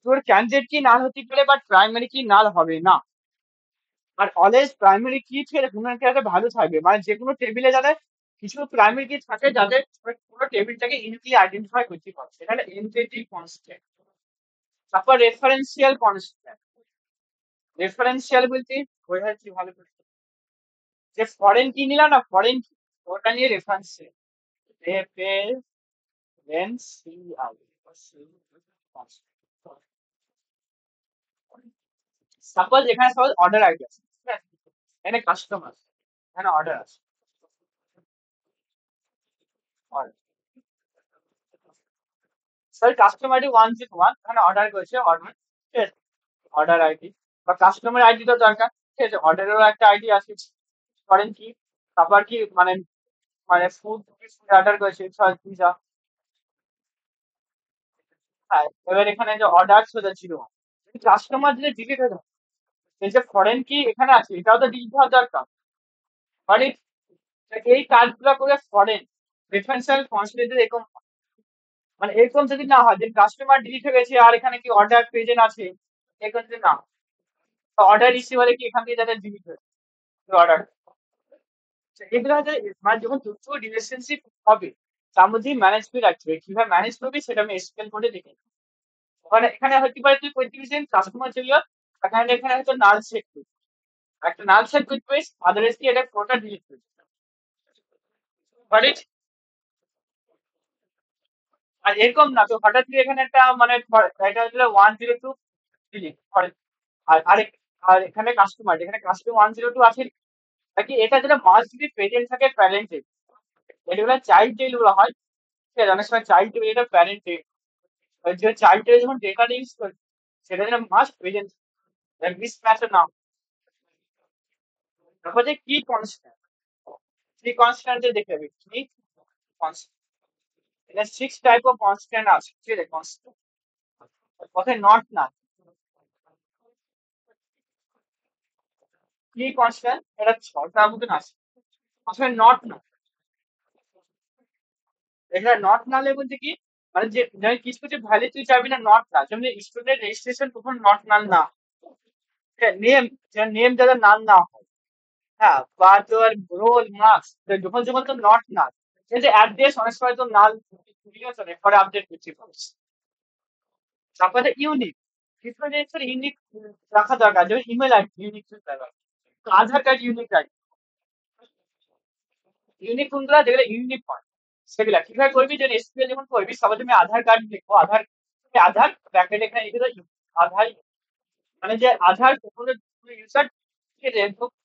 তোর ক্যান্ডিডেট কি নাল হতে পারে, বাট প্রাইমারি কি নাল হবে না। আর অলওয়েজ প্রাইমারি কি ছেড়ে কোনো একটা ভালো থাকবে, মানে যে কোনো টেবিলে যাদের কিছু প্রাইমারি কি থাকে যাদের পুরো টেবিলটাকে ইউনিকলি আইডেন্টিফাই করতে পারে, সেখানে এনটিটি কনস্ট্যান্ট। তারপর রেফারেন্সিয়াল কনস্ট্যান্ট, রেফারেন্সিয়াল বলতে বোঝাচ্ছি ভালো করে, যে ফরেন কি নিলাম না, ফরেন কি ওটা নিয়ে রেফারেন্সিয়াল, রেফারেন্সিয়াল। সাপোজ এখানে সাপোজ অর্ডার আইডি আছে, ঠিক আছে? এখানে কাস্টমার, এখানে অর্ডার আছে, order। স্যার কাস্টমার আইডি 101 এখানে অর্ডার করেছে, অর্ডার, ঠিক আছে, অর্ডার আইডি বা কাস্টমার আইডি তো দরকার, ঠিক আছে, অর্ডারেরও একটা আইডি আছে। করেন কি, তারপর কি মানে, মানে ফুড অর্ডার করেছে পিজা। হ্যাঁ, এবার এখানে যে অর্ডার সোজা ছিল, কাস্টমার যদি ডিলিট হয়ে যায়, এই যে ফরেন কি এখানে আছে এটাও তো ডিলিট হওয়ার দরকার। মানে এই কাজগুলো করে ফরেন ডিফারেন্সিয়াল কনসিডারেটেড এরকম, মানে এরকম যদি না হয় যে কাস্টমার ডিলিট হয়ে গেছে আর এখানে কি অর্ডার প্রেজেন্ট আছে, এরকম যদি না, অর্ডার রিসিভারে কি এখান থেকে যাদের ডিলিট হয়েছে অর্ডার, এগুলো হচ্ছে মানে যখন দুটো রিলেশনশিপ হবে তার মধ্যেই ম্যানেজমেন্ট রাখবে, কিভাবে ম্যানেজ করবি সেটা আমি এক্সপ্লেন করে দেখি। ওখানে এখানে হতে পারে তুই পঁয়ত্রিশ কাস্টমার চলে যাও, এখানে এখানে হয়তো নাল সেট করবি, একটা নাল সেট করতে পারিস, আদারওয়াইজ কি এটা পুরোটা ডিলিট করবি, বাট আর এরকম না তো হঠাৎ করে এখানে একটা মানে এটা হচ্ছে 102 ডিলিট, আর আর এখানে কাস্টমার, এখানে কাস্টমার 102 আছে নাকি, এটা যেটা মাস্ট যদি প্রেজেন্ট থাকে প্যারেন্টে, এগুলো চাইল্ড যেগুলো হয়, ঠিক আছে, অনেক সময় চাইল্ড টেবিল এটা প্যারেন্টে, যে চাইল্ড টেবিল যখন ডেটা ইউজ করে সেটা যেন মাস্ট প্রেজেন্ট, মিস ম্যাচ না। তারপর যে কি কনস্ট্যান্ট, কি কনস্ট্যান্ট দেখে যাবে কি কনস্ট্যান্ট, এটা 6 টাইপ অফ কনস্ট্যান্ট আছে, ঠিক আছে, কনস্ট্যান্ট কথায় নট না, কি কনস্ট্যান্ট এটা 6টার মতন আছে, কথায় নট না, এটা নট নালে বলতে কি, মানে যে যেমন কিছু কিছু ভ্যালু তুই চাবি না নট না, যেমন স্টুডেন্ট রেজিস্ট্রেশন কখন নট নাল না, নেম, নেম যাদের নাল না হয়, হ্যাঁ, বা তোর রোল মার্কস যখন যখন তো নট নাল, এই যে অ্যাড্রেস অনেক সময় তো নাল, ঠিক আছে, পরে আপডেট করছি, তারপরে ইউনিক, কিছু জিনিসের ইউনিক রাখা দরকার, যেমন ইমেল আইডি ইউনিক দরকার, আধার কার্ড ইউনিক রাখি, ইউনিক কোনগুলো যেগুলো ইউনিক হয় সেগুলা কিভাবে করবি, যেন এসকিউএল যখন করবি সবাই তুমি আধার কার্ড লিখবো, আধার, আধার ব্র্যাকেট এখানে লিখে দাও আধার, মানে যে আধার কোনো ইউজার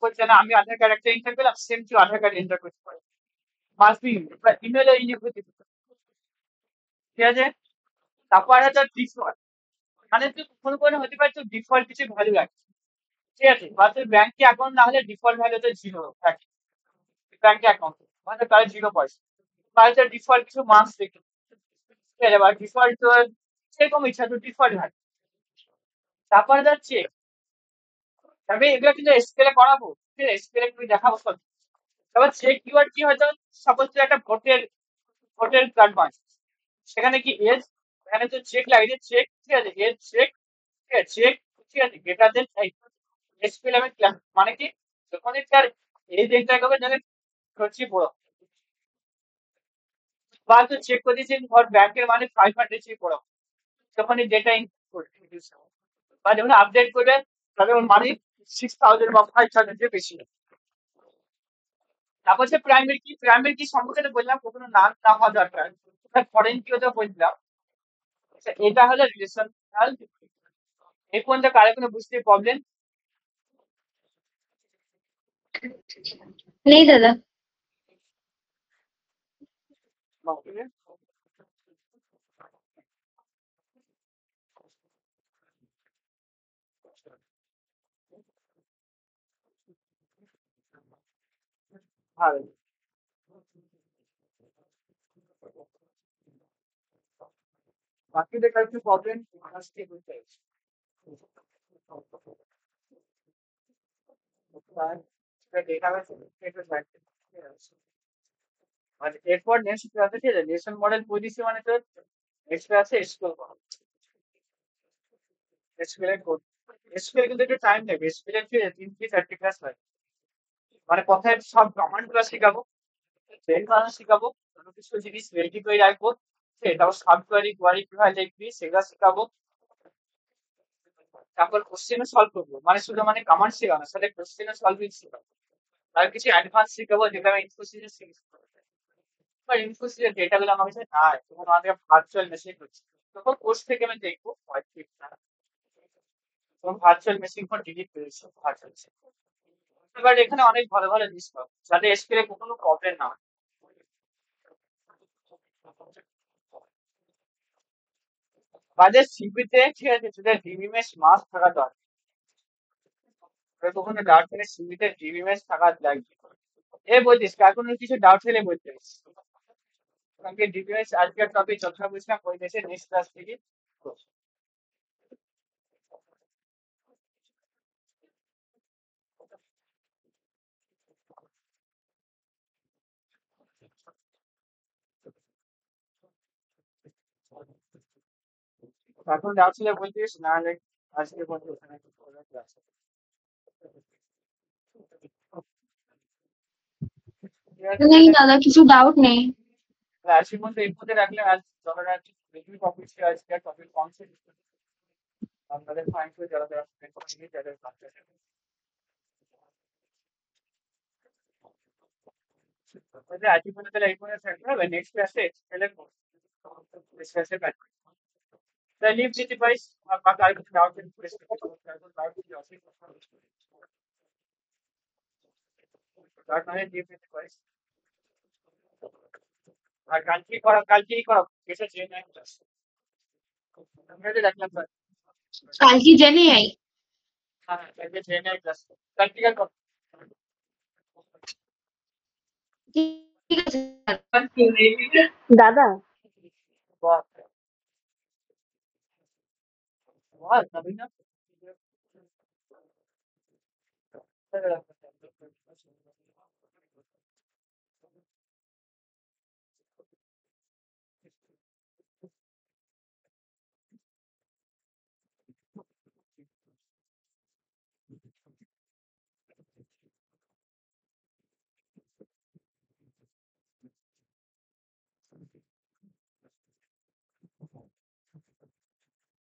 করছে না, আমি আধার কার্ড একটা এন্টার করলাম, same to Aadhaar card enter করতে পারি, must be unique, email unique হতে হবে, ঠিক আছে। তারপর হচ্ছে ডিফল্ট, মানে তুই কোনো কোনো হতে পারে তুই ডিফল্ট কিছু ভ্যালু রাখছিস, ঠিক আছে, বা তোর ব্যাংকে অ্যাকাউন্ট না হলে ডিফল্ট ভ্যালু তো জিরো থাকে, ব্যাংকে অ্যাকাউন্ট মানে তাহলে 0 পয়সা, বা হচ্ছে ডিফল্ট কিছু মার্কস দেখে, ঠিক আছে, বা ডিফল্ট তোর সেরকম ইচ্ছা তো ডিফল্ট হয়, তারপরে যাচ্ছে, তবে এগুলো কিন্তু স্কেলে করাবো, ঠিক আছে, স্কেলে তুমি দেখাবো সব। তারপর চেক কিওয়ার্ড কি হয়তো, সাপোজ তুই একটা ভোটের, ভোটের কার্ড বানিস, সেখানে কি এজ, এখানে তো চেক লাগে, চেক, ঠিক আছে, এজ চেক, ঠিক আছে, চেক, ঠিক আছে, গ্রেটার দেন এসপিএল আমি মানে কি, যখন তার এজ এন্টার করবে তাহলে হচ্ছে বড়, বা তো চেক করে দিয়েছি ধর ব্যাংকের মানে 500 চেক বড়, তখন এই ডেটা ইনপুট বা যখন আপডেট করবে তবে ওর মানে 6000 বা 5000 এর বেশি। তারপর হচ্ছে প্রাইমারি কি, প্রাইমারি কি সম্পর্কে তো বললাম কখনো নাম না হওয়া দরকার, ফরেন কিও তো বললাম, আচ্ছা, এটা হলো রিলেশন। এই পর্যন্ত কারো কোনো বুঝতে প্রবলেম? নেই দাদা। ভালো, বাকিদের কাছে প্রবলেম আসতে বুঝতে পারছি। আর এরপর নেক্সট ক্লাসে ঠিক আছে, রিলেশন মডেল পজিশন মানে তো নেক্সট ক্লাসে স্কুল এসকিউএল কোড, এসকিউএল কিন্তু একটু টাইম নেবে, এসকিউএল কি 3 থেকে 4 ক্লাস হয়, মানে কথায় সব কমান্ড গুলো শেখাবো, ট্রেন বানানো শেখাবো, কোনো কিছু জিনিস রেডি করে রাখবো, তারপর সাব কোয়ারি, কোয়ারি কিভাবে লিখবি সেগুলো শেখাবো, তারপর কোশ্চেনও সলভ করবো, মানে শুধু মানে কমান্ড শেখানো সাথে কোশ্চেনও সলভিং শেখাবো, আর কিছু অ্যাডভান্স শেখাবো যেটা আমি ইনফোসিসে শিখছি, বা ইনফোসিসের ডেটা গুলো আমার কাছে নাই, তখন আমাকে ভার্চুয়াল মেশিন হচ্ছে, তখন কোর্স থেকে আমি দেখবো হয় ঠিক না, তখন ভার্চুয়াল মেশিন ফর ডিলিট করেছি ভার্চুয়াল, এবার এখানে অনেক ভালো ভালো জিনিস পাবো যাতে এসকিউএল এ কোনো প্রবলেম না হয়। বাজে সিবিতে ঠিক আছে তোদের ডিবিএমএস মাস থাকা দরকার। তোদের কখনো ডাউট হলে সিবিতে ডিবিএমএস থাকা লাগবে। এ বলছিস কার কোনো কিছু ডাউট হলে বলতে পারিস। কালকে ডিবিএমএস আজকের টপিক যতটা বুঝলাম ওই দেশে নেক্সট ক্লাস থেকে। এখন ডাউট হলে বলতিস না হলে আজকে বলতে ওখানে ক্লাস। ঠিক আছে नहीं তাহলে दादा किसी डाउट नहीं। আজকের মধ্যে এই মধ্যে রাখলে আজ যখন আর বেশি টপিক ছিল আজকে টপিক কম ছিল আপনাদের ফাইন করে যারা যারা যাদের তাহলে আজকে মধ্যে তাহলে এই পর্যন্ত থাকতে হবে নেক্সট ক্লাসে তাহলে ডিসকাসের ব্যাক তাহলে লিভ দিতে পারিস আর আর কিছু ডাউট তার মানে লিভ দিতে পারিস আর কালকেই করা কেসে চেঞ্জ নাই ক্লাস আমরা যে রাখলাম স্যার कल की जने आई। হ্যাঁ হ্যাঁ কালকে চেঞ্জ নাই ক্লাস প্র্যাকটিক্যাল কর ठीक है सर। দাদা বল বল তবে না